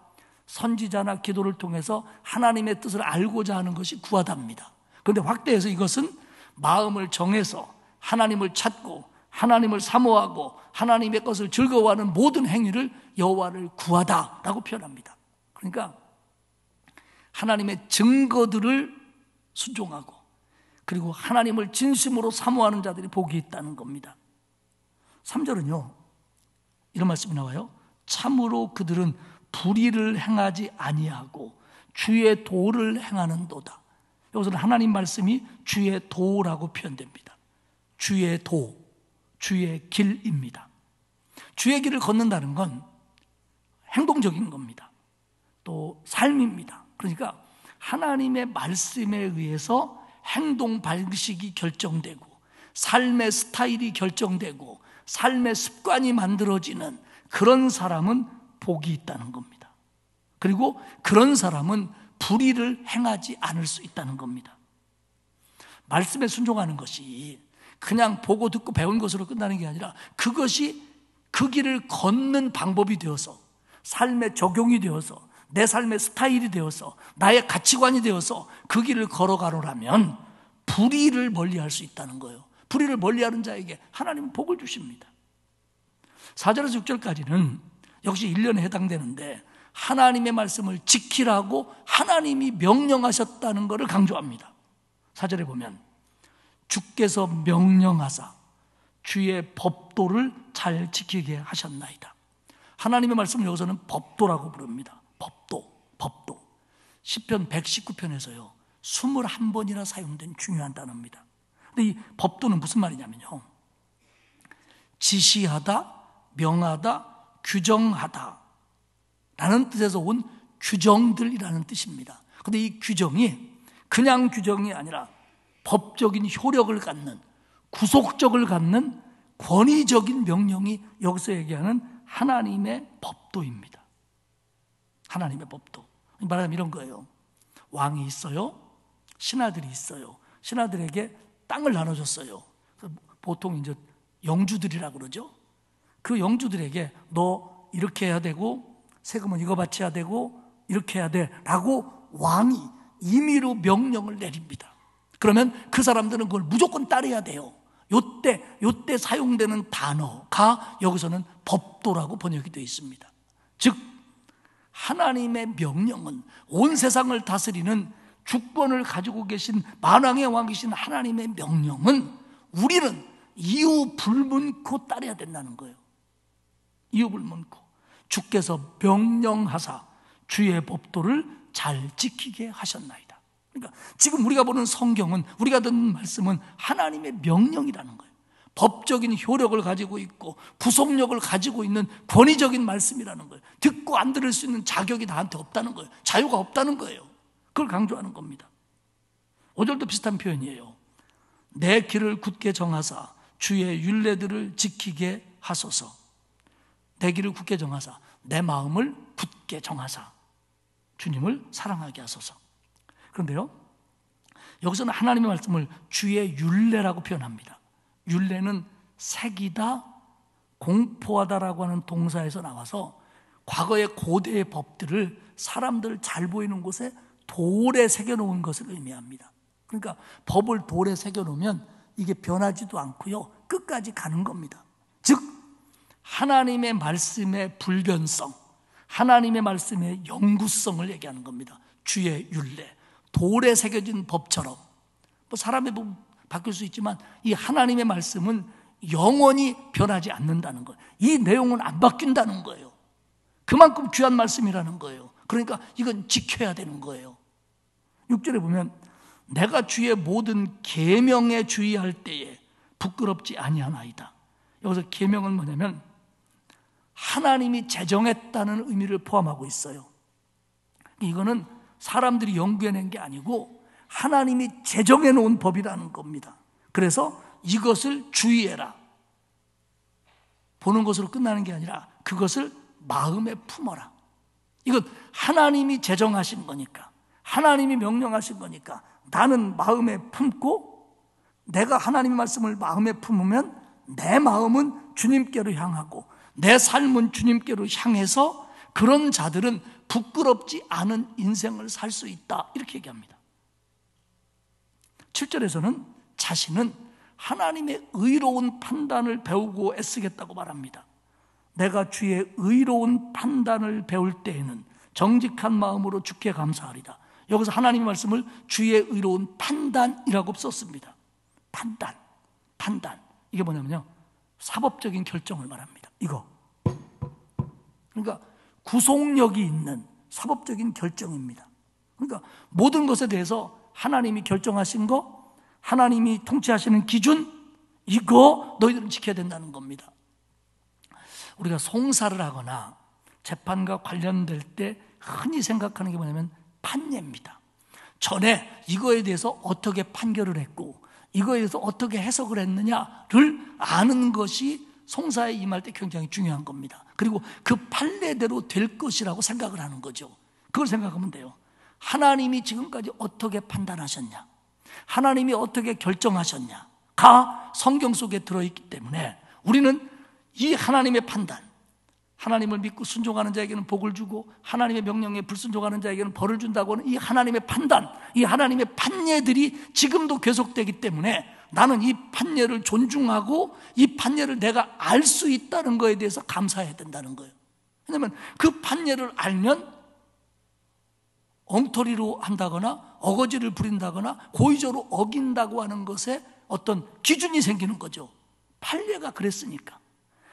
선지자나 기도를 통해서 하나님의 뜻을 알고자 하는 것이 구하다입니다. 그런데 확대해서 이것은 마음을 정해서 하나님을 찾고 하나님을 사모하고 하나님의 것을 즐거워하는 모든 행위를 여호와를 구하다라고 표현합니다. 그러니까 하나님의 증거들을 순종하고 그리고 하나님을 진심으로 사모하는 자들이 복이 있다는 겁니다. 3절은요, 이런 말씀이 나와요. 참으로 그들은 불의를 행하지 아니하고 주의 도를 행하는도다. 여기서는 하나님 말씀이 주의 도라고 표현됩니다. 주의 도, 주의 길입니다. 주의 길을 걷는다는 건 행동적인 겁니다. 또 삶입니다. 그러니까 하나님의 말씀에 의해서 행동 방식이 결정되고 삶의 스타일이 결정되고 삶의 습관이 만들어지는 그런 사람은 복이 있다는 겁니다. 그리고 그런 사람은 불의를 행하지 않을 수 있다는 겁니다. 말씀에 순종하는 것이 그냥 보고 듣고 배운 것으로 끝나는 게 아니라 그것이 그 길을 걷는 방법이 되어서 삶의 적용이 되어서 내 삶의 스타일이 되어서 나의 가치관이 되어서 그 길을 걸어가노라면 불의를 멀리할 수 있다는 거예요. 불의를 멀리하는 자에게 하나님은 복을 주십니다. 4절에서 6절까지는 역시 1년에 해당되는데 하나님의 말씀을 지키라고 하나님이 명령하셨다는 것을 강조합니다. 4절에 보면 주께서 명령하사 주의 법도를 잘 지키게 하셨나이다. 하나님의 말씀을 여기서는 법도라고 부릅니다. 법도. 시편 119편에서요 21번이나 사용된 중요한 단어입니다. 근데 이 법도는 무슨 말이냐면요, 지시하다, 명하다, 규정하다 라는 뜻에서 온 규정들이라는 뜻입니다. 근데 이 규정이 그냥 규정이 아니라 법적인 효력을 갖는, 구속력을 갖는 권위적인 명령이 여기서 얘기하는 하나님의 법도입니다. 하나님의 법도. 말하자면 이런 거예요. 왕이 있어요. 신하들이 있어요. 신하들에게 땅을 나눠줬어요. 보통 이제 영주들이라고 그러죠. 그 영주들에게 너 이렇게 해야 되고 세금은 이거 바쳐야 되고 이렇게 해야 돼 라고 왕이 임의로 명령을 내립니다. 그러면 그 사람들은 그걸 무조건 따라야 돼요. 요때 사용되는 단어가 여기서는 법도라고 번역이 되어 있습니다. 즉 하나님의 명령은 온 세상을 다스리는 주권을 가지고 계신 만왕의 왕이신 하나님의 명령은 우리는 이유 불문코 따라야 된다는 거예요. 이유 불문코. 주께서 명령하사 주의 법도를 잘 지키게 하셨나이다. 그러니까 지금 우리가 보는 성경은, 우리가 듣는 말씀은 하나님의 명령이라는 거예요. 법적인 효력을 가지고 있고 구속력을 가지고 있는 권위적인 말씀이라는 거예요. 듣고 안 들을 수 있는 자격이 나한테 없다는 거예요. 자유가 없다는 거예요. 그걸 강조하는 겁니다. 5절도 비슷한 표현이에요. 내 길을 굳게 정하사 주의 율례들을 지키게 하소서. 내 길을 굳게 정하사, 내 마음을 굳게 정하사 주님을 사랑하게 하소서. 그런데요, 여기서는 하나님의 말씀을 주의 율례라고 표현합니다. 율례는 새기다, 공포하다라고 하는 동사에서 나와서 과거의 고대의 법들을 사람들 잘 보이는 곳에 돌에 새겨놓은 것을 의미합니다. 그러니까 법을 돌에 새겨놓으면 이게 변하지도 않고요, 끝까지 가는 겁니다. 즉 하나님의 말씀의 불변성, 하나님의 말씀의 영구성을 얘기하는 겁니다. 주의 율례, 돌에 새겨진 법처럼. 뭐 사람의 뭐 바뀔 수 있지만 이 하나님의 말씀은 영원히 변하지 않는다는 거예요. 이 내용은 안 바뀐다는 거예요. 그만큼 귀한 말씀이라는 거예요. 그러니까 이건 지켜야 되는 거예요. 6절에 보면 내가 주의 모든 계명에 주의할 때에 부끄럽지 아니하나이다. 여기서 계명은 뭐냐면 하나님이 제정했다는 의미를 포함하고 있어요. 이거는 사람들이 연구해낸 게 아니고 하나님이 제정해 놓은 법이라는 겁니다. 그래서 이것을 주의해라. 보는 것으로 끝나는 게 아니라 그것을 마음에 품어라. 이건 하나님이 제정하신 거니까, 하나님이 명령하신 거니까 나는 마음에 품고, 내가 하나님의 말씀을 마음에 품으면 내 마음은 주님께로 향하고 내 삶은 주님께로 향해서 그런 자들은 부끄럽지 않은 인생을 살 수 있다, 이렇게 얘기합니다. 7절에서는 자신은 하나님의 의로운 판단을 배우고 애쓰겠다고 말합니다. 내가 주의 의로운 판단을 배울 때에는 정직한 마음으로 주께 감사하리다. 여기서 하나님의 말씀을 주의 의로운 판단이라고 썼습니다. 판단. 이게 뭐냐면요, 사법적인 결정을 말합니다. 이거. 그러니까 구속력이 있는 사법적인 결정입니다. 그러니까 모든 것에 대해서 하나님이 결정하신 거, 하나님이 통치하시는 기준, 이거 너희들은 지켜야 된다는 겁니다. 우리가 송사를 하거나 재판과 관련될 때 흔히 생각하는 게 뭐냐면 판례입니다. 전에 이거에 대해서 어떻게 판결을 했고 이거에 대해서 어떻게 해석을 했느냐를 아는 것이 송사에 임할 때 굉장히 중요한 겁니다. 그리고 그 판례대로 될 것이라고 생각을 하는 거죠. 그걸 생각하면 돼요. 하나님이 지금까지 어떻게 판단하셨냐, 하나님이 어떻게 결정하셨냐가 성경 속에 들어있기 때문에 우리는 이 하나님의 판단, 하나님을 믿고 순종하는 자에게는 복을 주고 하나님의 명령에 불순종하는 자에게는 벌을 준다고 하는 이 하나님의 판단, 이 하나님의 판례들이 지금도 계속되기 때문에 나는 이 판례를 존중하고 이 판례를 내가 알 수 있다는 거에 대해서 감사해야 된다는 거예요. 왜냐하면 그 판례를 알면 엉터리로 한다거나 어거지를 부린다거나 고의적으로 어긴다고 하는 것에 어떤 기준이 생기는 거죠. 판례가 그랬으니까,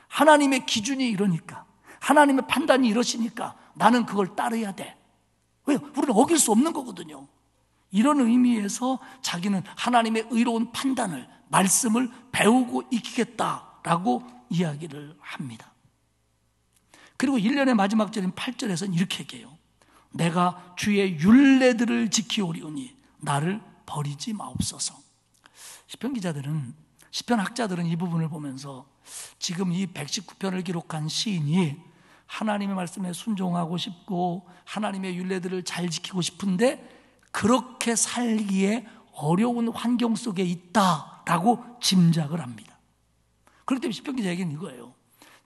하나님의 기준이 이러니까, 하나님의 판단이 이러시니까 나는 그걸 따라야 돼. 왜요? 우리는 어길 수 없는 거거든요. 이런 의미에서 자기는 하나님의 의로운 판단을, 말씀을 배우고 익히겠다라고 이야기를 합니다. 그리고 1년의 마지막 절인 8절에서는 이렇게 얘기해요. 내가 주의 율례들을 지키오리오니 나를 버리지 마옵소서. 시편 기자들은, 시편 학자들은 이 부분을 보면서 지금 이 119편을 기록한 시인이 하나님의 말씀에 순종하고 싶고 하나님의 율례들을 잘 지키고 싶은데 그렇게 살기에 어려운 환경 속에 있다라고 짐작을 합니다. 그렇기 때문에 시편 기자 얘기는 이거예요.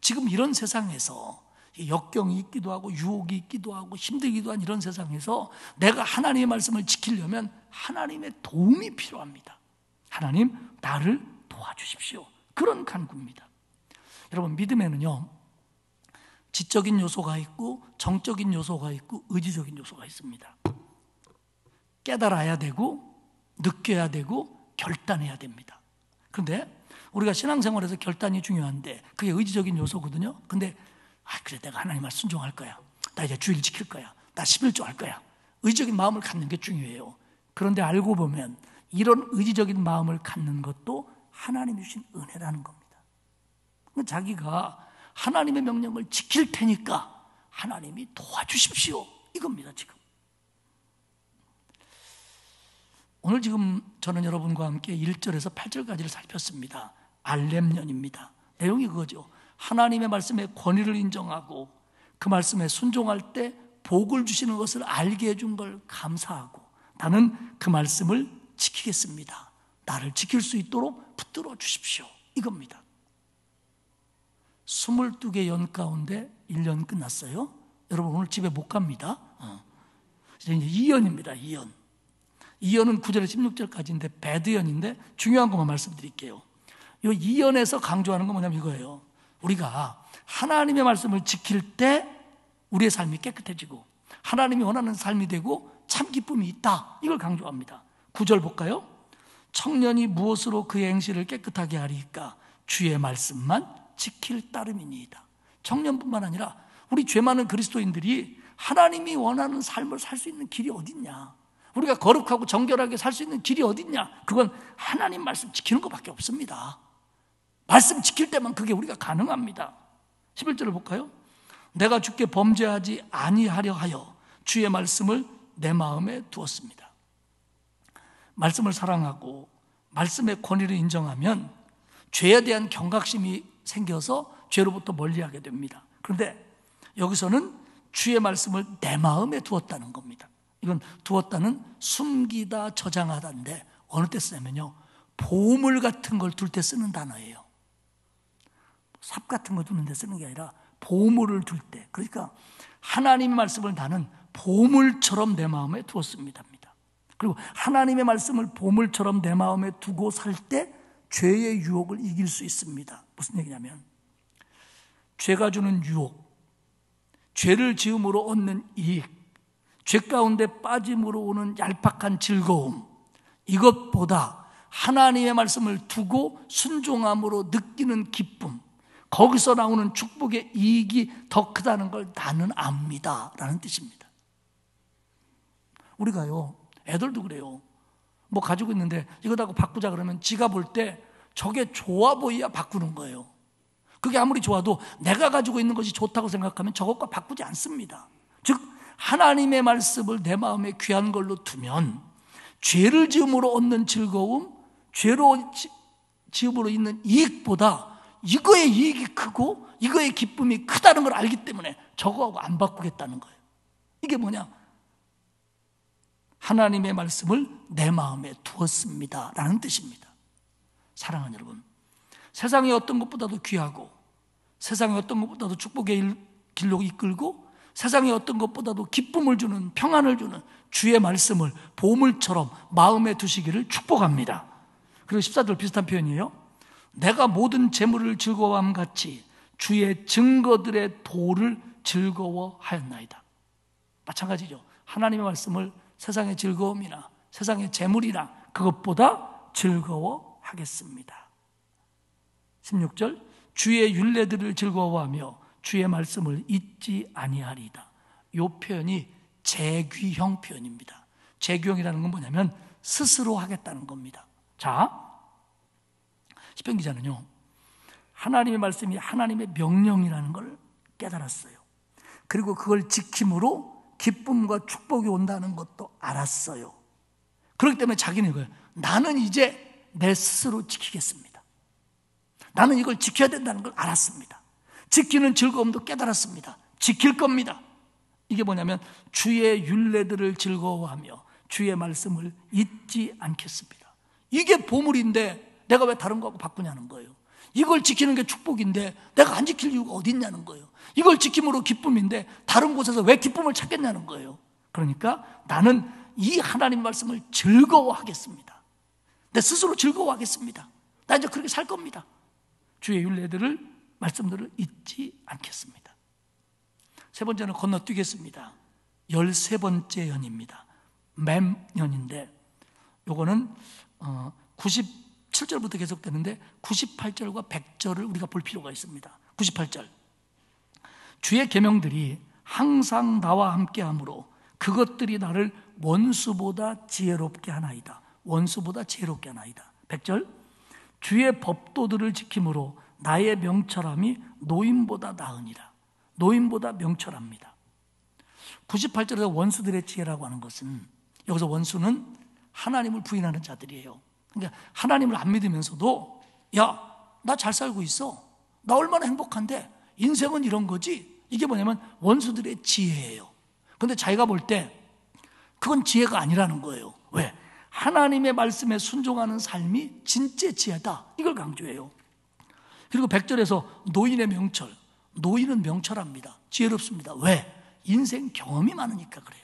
지금 이런 세상에서 역경이 있기도 하고 유혹이 있기도 하고 힘들기도 한 이런 세상에서 내가 하나님의 말씀을 지키려면 하나님의 도움이 필요합니다. 하나님, 나를 도와주십시오. 그런 간구입니다. 여러분, 믿음에는요, 지적인 요소가 있고 정적인 요소가 있고 의지적인 요소가 있습니다. 깨달아야 되고 느껴야 되고 결단해야 됩니다. 그런데 우리가 신앙생활에서 결단이 중요한데 그게 의지적인 요소거든요. 근데 그래, 내가 하나님 말 순종할 거야, 나 이제 주일 지킬 거야, 나 11조 할 거야, 의지적인 마음을 갖는 게 중요해요. 그런데 알고 보면 이런 의지적인 마음을 갖는 것도 하나님이 주신 은혜라는 겁니다. 자기가 하나님의 명령을 지킬 테니까 하나님이 도와주십시오, 이겁니다. 지금 오늘 지금 저는 여러분과 함께 1절에서 8절까지를 살폈습니다. 알렘년입니다. 내용이 그거죠. 하나님의 말씀에 권위를 인정하고 그 말씀에 순종할 때 복을 주시는 것을 알게 해준 걸 감사하고 나는 그 말씀을 지키겠습니다. 나를 지킬 수 있도록 붙들어 주십시오, 이겁니다. 22개 연 가운데 1년 끝났어요. 여러분 오늘 집에 못 갑니다. 이제 2연입니다. 2연. 2연은 9절에서 16절까지인데 배드연인데 중요한 것만 말씀드릴게요. 이 2연에서 강조하는 건 뭐냐면 이거예요. 우리가 하나님의 말씀을 지킬 때 우리의 삶이 깨끗해지고 하나님이 원하는 삶이 되고 참 기쁨이 있다. 이걸 강조합니다. 9절 볼까요? 청년이 무엇으로 그의 행실을 깨끗하게 하리까? 주의 말씀만 지킬 따름이니이다. 청년뿐만 아니라 우리 죄 많은 그리스도인들이 하나님이 원하는 삶을 살 수 있는 길이 어딨냐? 우리가 거룩하고 정결하게 살 수 있는 길이 어딨냐? 그건 하나님 말씀 지키는 것밖에 없습니다. 말씀 지킬 때만 그게 우리가 가능합니다. 11절을 볼까요? 내가 주께 범죄하지 아니하려 하여 주의 말씀을 내 마음에 두었습니다. 말씀을 사랑하고 말씀의 권위를 인정하면 죄에 대한 경각심이 생겨서 죄로부터 멀리하게 됩니다. 그런데 여기서는 주의 말씀을 내 마음에 두었다는 겁니다. 이건 두었다는 숨기다, 저장하다인데 어느 때 쓰냐면요, 보물 같은 걸 둘 때 쓰는 단어예요. 삽 같은 거 두는 데 쓰는 게 아니라 보물을 둘 때. 그러니까 하나님 말씀을 나는 보물처럼 내 마음에 두었습니다. 그리고 하나님의 말씀을 보물처럼 내 마음에 두고 살 때 죄의 유혹을 이길 수 있습니다. 무슨 얘기냐면 죄가 주는 유혹, 죄를 지음으로 얻는 이익, 죄 가운데 빠짐으로 오는 얄팍한 즐거움, 이것보다 하나님의 말씀을 두고 순종함으로 느끼는 기쁨, 거기서 나오는 축복의 이익이 더 크다는 걸 나는 압니다 라는 뜻입니다. 우리가요, 애들도 그래요. 뭐 가지고 있는데 이거 다 바꾸자 그러면 지가 볼 때 저게 좋아 보여야 바꾸는 거예요. 그게 아무리 좋아도 내가 가지고 있는 것이 좋다고 생각하면 저것과 바꾸지 않습니다. 즉 하나님의 말씀을 내 마음에 귀한 걸로 두면 죄를 지음으로 얻는 즐거움, 죄로 지음으로 있는 이익보다 이거의 이익이 크고 이거의 기쁨이 크다는 걸 알기 때문에 저거하고 안 바꾸겠다는 거예요. 이게 뭐냐? 하나님의 말씀을 내 마음에 두었습니다 라는 뜻입니다. 사랑하는 여러분, 세상의 어떤 것보다도 귀하고 세상의 어떤 것보다도 축복의 길로 이끌고 세상의 어떤 것보다도 기쁨을 주는, 평안을 주는 주의 말씀을 보물처럼 마음에 두시기를 축복합니다. 그리고 14절 비슷한 표현이에요. 내가 모든 재물을 즐거워함 같이 주의 증거들의 도를 즐거워하였나이다. 마찬가지죠. 하나님의 말씀을 세상의 즐거움이나 세상의 재물이나 그것보다 즐거워하겠습니다. 16절 주의 율례들을 즐거워하며 주의 말씀을 잊지 아니하리이다. 이 표현이 재귀형 표현입니다. 재귀형이라는 건 뭐냐면 스스로 하겠다는 겁니다. 자, 시편 기자는요, 하나님의 말씀이 하나님의 명령이라는 걸 깨달았어요. 그리고 그걸 지킴으로 기쁨과 축복이 온다는 것도 알았어요. 그렇기 때문에 자기는 이거예요. 나는 이제 내 스스로 지키겠습니다. 나는 이걸 지켜야 된다는 걸 알았습니다. 지키는 즐거움도 깨달았습니다. 지킬 겁니다. 이게 뭐냐면 주의 율례들을 즐거워하며 주의 말씀을 잊지 않겠습니다. 이게 보물인데 내가 왜 다른 거하고 바꾸냐는 거예요. 이걸 지키는 게 축복인데 내가 안 지킬 이유가 어디 있냐는 거예요. 이걸 지킴으로 기쁨인데 다른 곳에서 왜 기쁨을 찾겠냐는 거예요. 그러니까 나는 이 하나님 말씀을 즐거워하겠습니다. 내 스스로 즐거워하겠습니다. 나 이제 그렇게 살 겁니다. 주의 율례들을, 말씀들을 잊지 않겠습니다. 세 번째는 건너뛰겠습니다. 13번째 연입니다. 맴연인데 요거는 97절부터 계속되는데 98절과 100절을 우리가 볼 필요가 있습니다. 98절 주의 계명들이 항상 나와 함께하므로 그것들이 나를 원수보다 지혜롭게 하나이다. 원수보다 지혜롭게 하나이다. 100절 주의 법도들을 지킴으로 나의 명철함이 노인보다 나으니라. 노인보다 명철합니다. 98절에서 원수들의 지혜라고 하는 것은 여기서 원수는 하나님을 부인하는 자들이에요. 그러니까 하나님을 안 믿으면서도 야, 나 잘 살고 있어. 나 얼마나 행복한데 인생은 이런 거지. 이게 뭐냐면 원수들의 지혜예요. 그런데 자기가 볼 때 그건 지혜가 아니라는 거예요. 왜? 하나님의 말씀에 순종하는 삶이 진짜 지혜다. 이걸 강조해요. 그리고 100절에서 노인의 명철. 노인은 명철합니다. 지혜롭습니다. 왜? 인생 경험이 많으니까 그래요.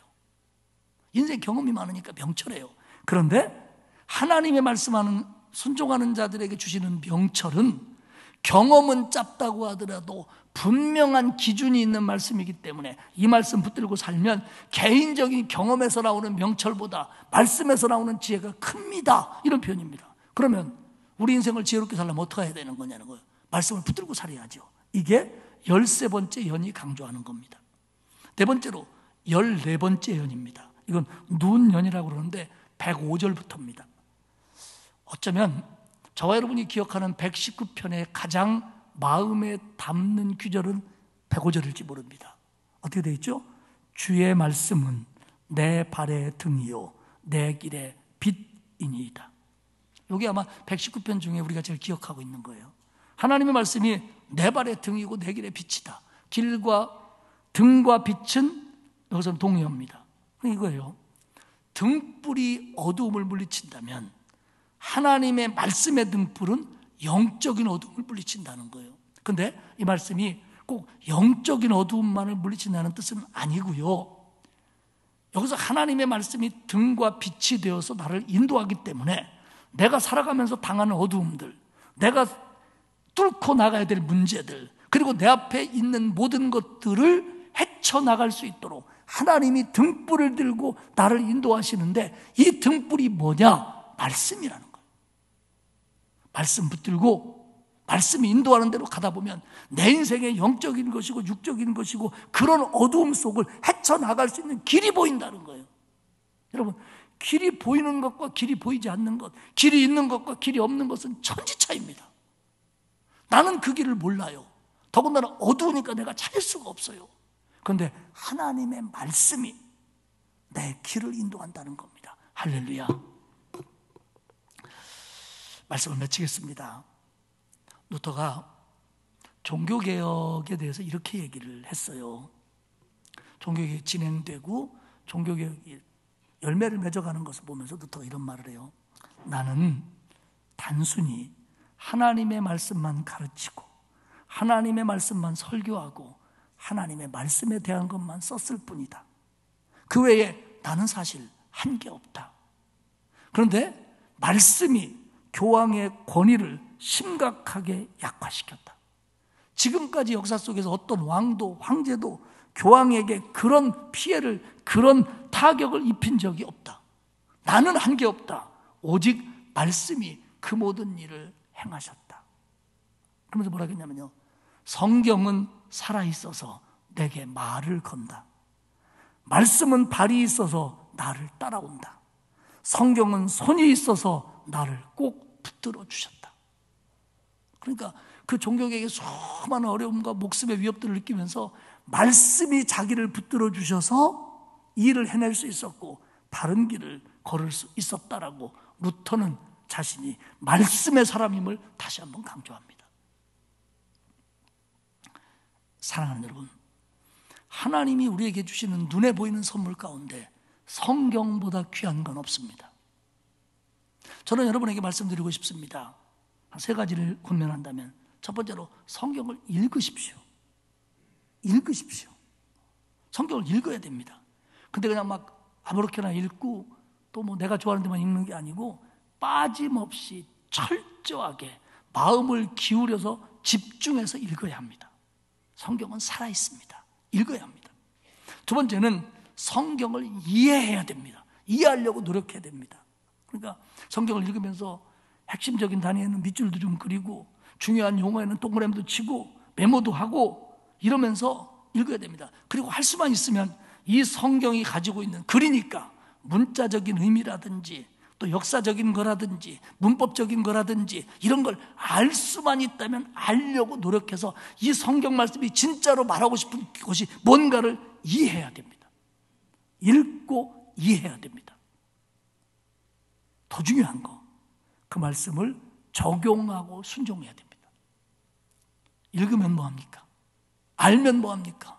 인생 경험이 많으니까 명철해요. 그런데 하나님의 말씀하는 순종하는 자들에게 주시는 명철은 경험은 짧다고 하더라도 분명한 기준이 있는 말씀이기 때문에 이 말씀 붙들고 살면 개인적인 경험에서 나오는 명철보다 말씀에서 나오는 지혜가 큽니다. 이런 표현입니다. 그러면 우리 인생을 지혜롭게 살려면 어떻게 해야 되는 거냐는 거예요. 말씀을 붙들고 살아야죠. 이게 13번째 연이 강조하는 겁니다. 네 번째로 14번째 연입니다. 이건 눈연이라고 그러는데 105절부터입니다. 어쩌면 저와 여러분이 기억하는 119편의 가장 마음에 담는 구절은 105절일지 모릅니다. 어떻게 되어 있죠? 주의 말씀은 내 발의 등이요 내 길의 빛이니이다. 이게 아마 119편 중에 우리가 제일 기억하고 있는 거예요. 하나님의 말씀이 내 발의 등이고 내 길의 빛이다. 길과 등과 빛은 여기서는 동의어입니다. 이거예요. 등불이 어두움을 물리친다면 하나님의 말씀의 등불은 영적인 어두움을 물리친다는 거예요. 그런데 이 말씀이 꼭 영적인 어두움만을 물리친다는 뜻은 아니고요. 여기서 하나님의 말씀이 등과 빛이 되어서 나를 인도하기 때문에 내가 살아가면서 당하는 어두움들, 내가 뚫고 나가야 될 문제들, 그리고 내 앞에 있는 모든 것들을 헤쳐나갈 수 있도록 하나님이 등불을 들고 나를 인도하시는데 이 등불이 뭐냐? 말씀이라는 거예요. 말씀 붙들고 말씀이 인도하는 대로 가다 보면 내 인생의 영적인 것이고 육적인 것이고 그런 어두움 속을 헤쳐나갈 수 있는 길이 보인다는 거예요. 여러분, 길이 보이는 것과 길이 보이지 않는 것, 길이 있는 것과 길이 없는 것은 천지차이입니다. 나는 그 길을 몰라요. 더군다나 어두우니까 내가 찾을 수가 없어요. 그런데 하나님의 말씀이 내 길을 인도한다는 겁니다. 할렐루야. 말씀을 맺히겠습니다. 루터가 종교개혁에 대해서 이렇게 얘기를 했어요. 종교개혁이 진행되고 종교개혁이 열매를 맺어가는 것을 보면서 루터가 이런 말을 해요. 나는 단순히 하나님의 말씀만 가르치고 하나님의 말씀만 설교하고 하나님의 말씀에 대한 것만 썼을 뿐이다. 그 외에 나는 사실 한 게 없다. 그런데 말씀이 교황의 권위를 심각하게 약화시켰다. 지금까지 역사 속에서 어떤 왕도 황제도 교황에게 그런 피해를, 그런 타격을 입힌 적이 없다. 나는 한 게 없다. 오직 말씀이 그 모든 일을 행하셨다. 그러면서 뭐라 했냐면요, 성경은 살아있어서 내게 말을 건다. 말씀은 발이 있어서 나를 따라온다. 성경은 손이 있어서 나를 꼭 붙들어 주셨다. 그러니까 그 종교계에게 수많은 어려움과 목숨의 위협들을 느끼면서 말씀이 자기를 붙들어 주셔서 일을 해낼 수 있었고 다른 길을 걸을 수 있었다라고 루터는 자신이 말씀의 사람임을 다시 한번 강조합니다. 사랑하는 여러분, 하나님이 우리에게 주시는 눈에 보이는 선물 가운데 성경보다 귀한 건 없습니다. 저는 여러분에게 말씀드리고 싶습니다. 한 세 가지를 권면한다면, 첫 번째로 성경을 읽으십시오. 읽으십시오. 성경을 읽어야 됩니다. 근데 그냥 막 아무렇게나 읽고 또 뭐 내가 좋아하는 데만 읽는 게 아니고 빠짐없이 철저하게 마음을 기울여서 집중해서 읽어야 합니다. 성경은 살아있습니다. 읽어야 합니다. 두 번째는 성경을 이해해야 됩니다. 이해하려고 노력해야 됩니다. 그러니까 성경을 읽으면서 핵심적인 단위에는 밑줄도 좀 그리고 중요한 용어에는 동그라미도 치고 메모도 하고 이러면서 읽어야 됩니다. 그리고 할 수만 있으면 이 성경이 가지고 있는 글이니까 문자적인 의미라든지 또 역사적인 거라든지 문법적인 거라든지 이런 걸 알 수만 있다면 알려고 노력해서 이 성경 말씀이 진짜로 말하고 싶은 것이 뭔가를 이해해야 됩니다. 읽고 이해해야 됩니다. 더 중요한 거, 그 말씀을 적용하고 순종해야 됩니다. 읽으면 뭐합니까? 알면 뭐합니까?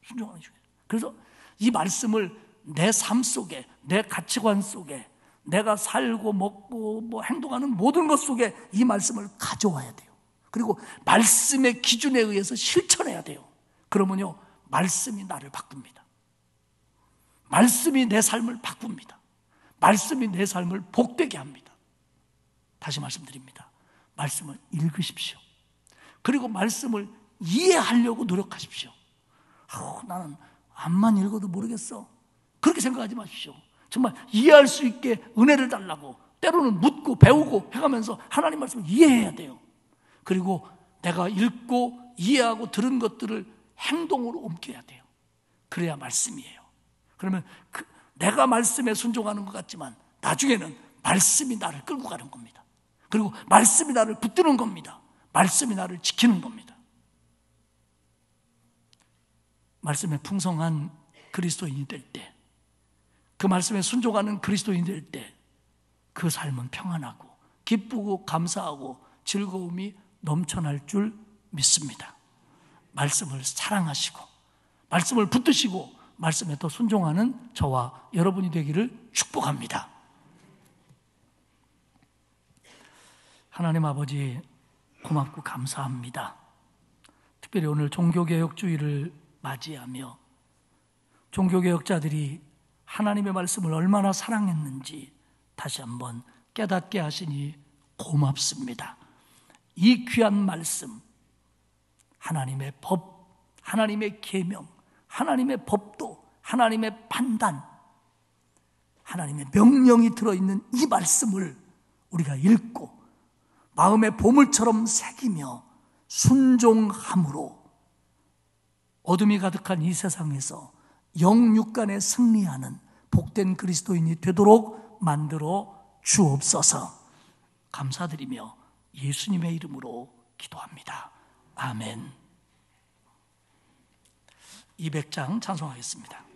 순종하는 중요해요. 그래서 이 말씀을 내 삶 속에, 내 가치관 속에, 내가 살고 먹고 뭐 행동하는 모든 것 속에 이 말씀을 가져와야 돼요. 그리고 말씀의 기준에 의해서 실천해야 돼요. 그러면요, 말씀이 나를 바꿉니다. 말씀이 내 삶을 바꿉니다. 말씀이 내 삶을 복되게 합니다. 다시 말씀드립니다. 말씀을 읽으십시오. 그리고 말씀을 이해하려고 노력하십시오. 나는 암만 읽어도 모르겠어, 그렇게 생각하지 마십시오. 정말 이해할 수 있게 은혜를 달라고 때로는 묻고 배우고 해가면서 하나님 말씀을 이해해야 돼요. 그리고 내가 읽고 이해하고 들은 것들을 행동으로 옮겨야 돼요. 그래야 말씀이에요. 그러면 내가 말씀에 순종하는 것 같지만 나중에는 말씀이 나를 끌고 가는 겁니다. 그리고 말씀이 나를 붙드는 겁니다. 말씀이 나를 지키는 겁니다. 말씀에 풍성한 그리스도인이 될 때, 그 말씀에 순종하는 그리스도인이 될 때 그 삶은 평안하고 기쁘고 감사하고 즐거움이 넘쳐날 줄 믿습니다. 말씀을 사랑하시고 말씀을 붙드시고 말씀에 더 순종하는 저와 여러분이 되기를 축복합니다. 하나님 아버지, 고맙고 감사합니다. 특별히 오늘 종교개혁주의를 맞이하며 종교개혁자들이 하나님의 말씀을 얼마나 사랑했는지 다시 한번 깨닫게 하시니 고맙습니다. 이 귀한 말씀, 하나님의 법, 하나님의 계명, 하나님의 법도, 하나님의 판단, 하나님의 명령이 들어있는 이 말씀을 우리가 읽고 마음의 보물처럼 새기며 순종함으로 어둠이 가득한 이 세상에서 영육간에 승리하는 복된 그리스도인이 되도록 만들어 주옵소서. 감사드리며 예수님의 이름으로 기도합니다. 아멘. 200장 찬송하겠습니다.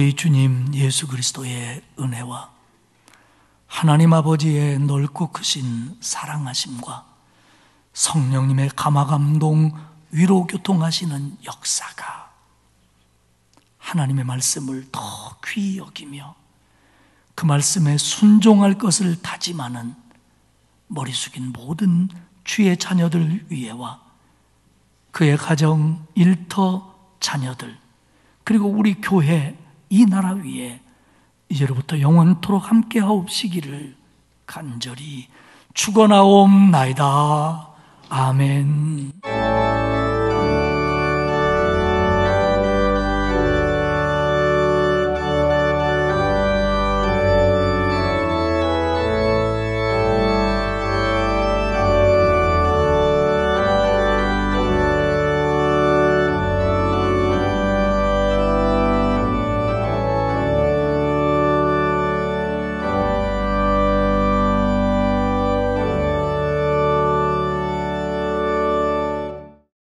우리 주님 예수 그리스도의 은혜와 하나님 아버지의 넓고 크신 사랑하심과 성령님의 감화감동 위로 교통하시는 역사가 하나님의 말씀을 더 귀히 여기며 그 말씀에 순종할 것을 다짐하는 머리 숙인 모든 주의 자녀들 위에와 그의 가정, 일터, 자녀들 그리고 우리 교회, 이 나라 위에 이제로부터 영원토록 함께하옵시기를 간절히 축원하옵나이다. 아멘.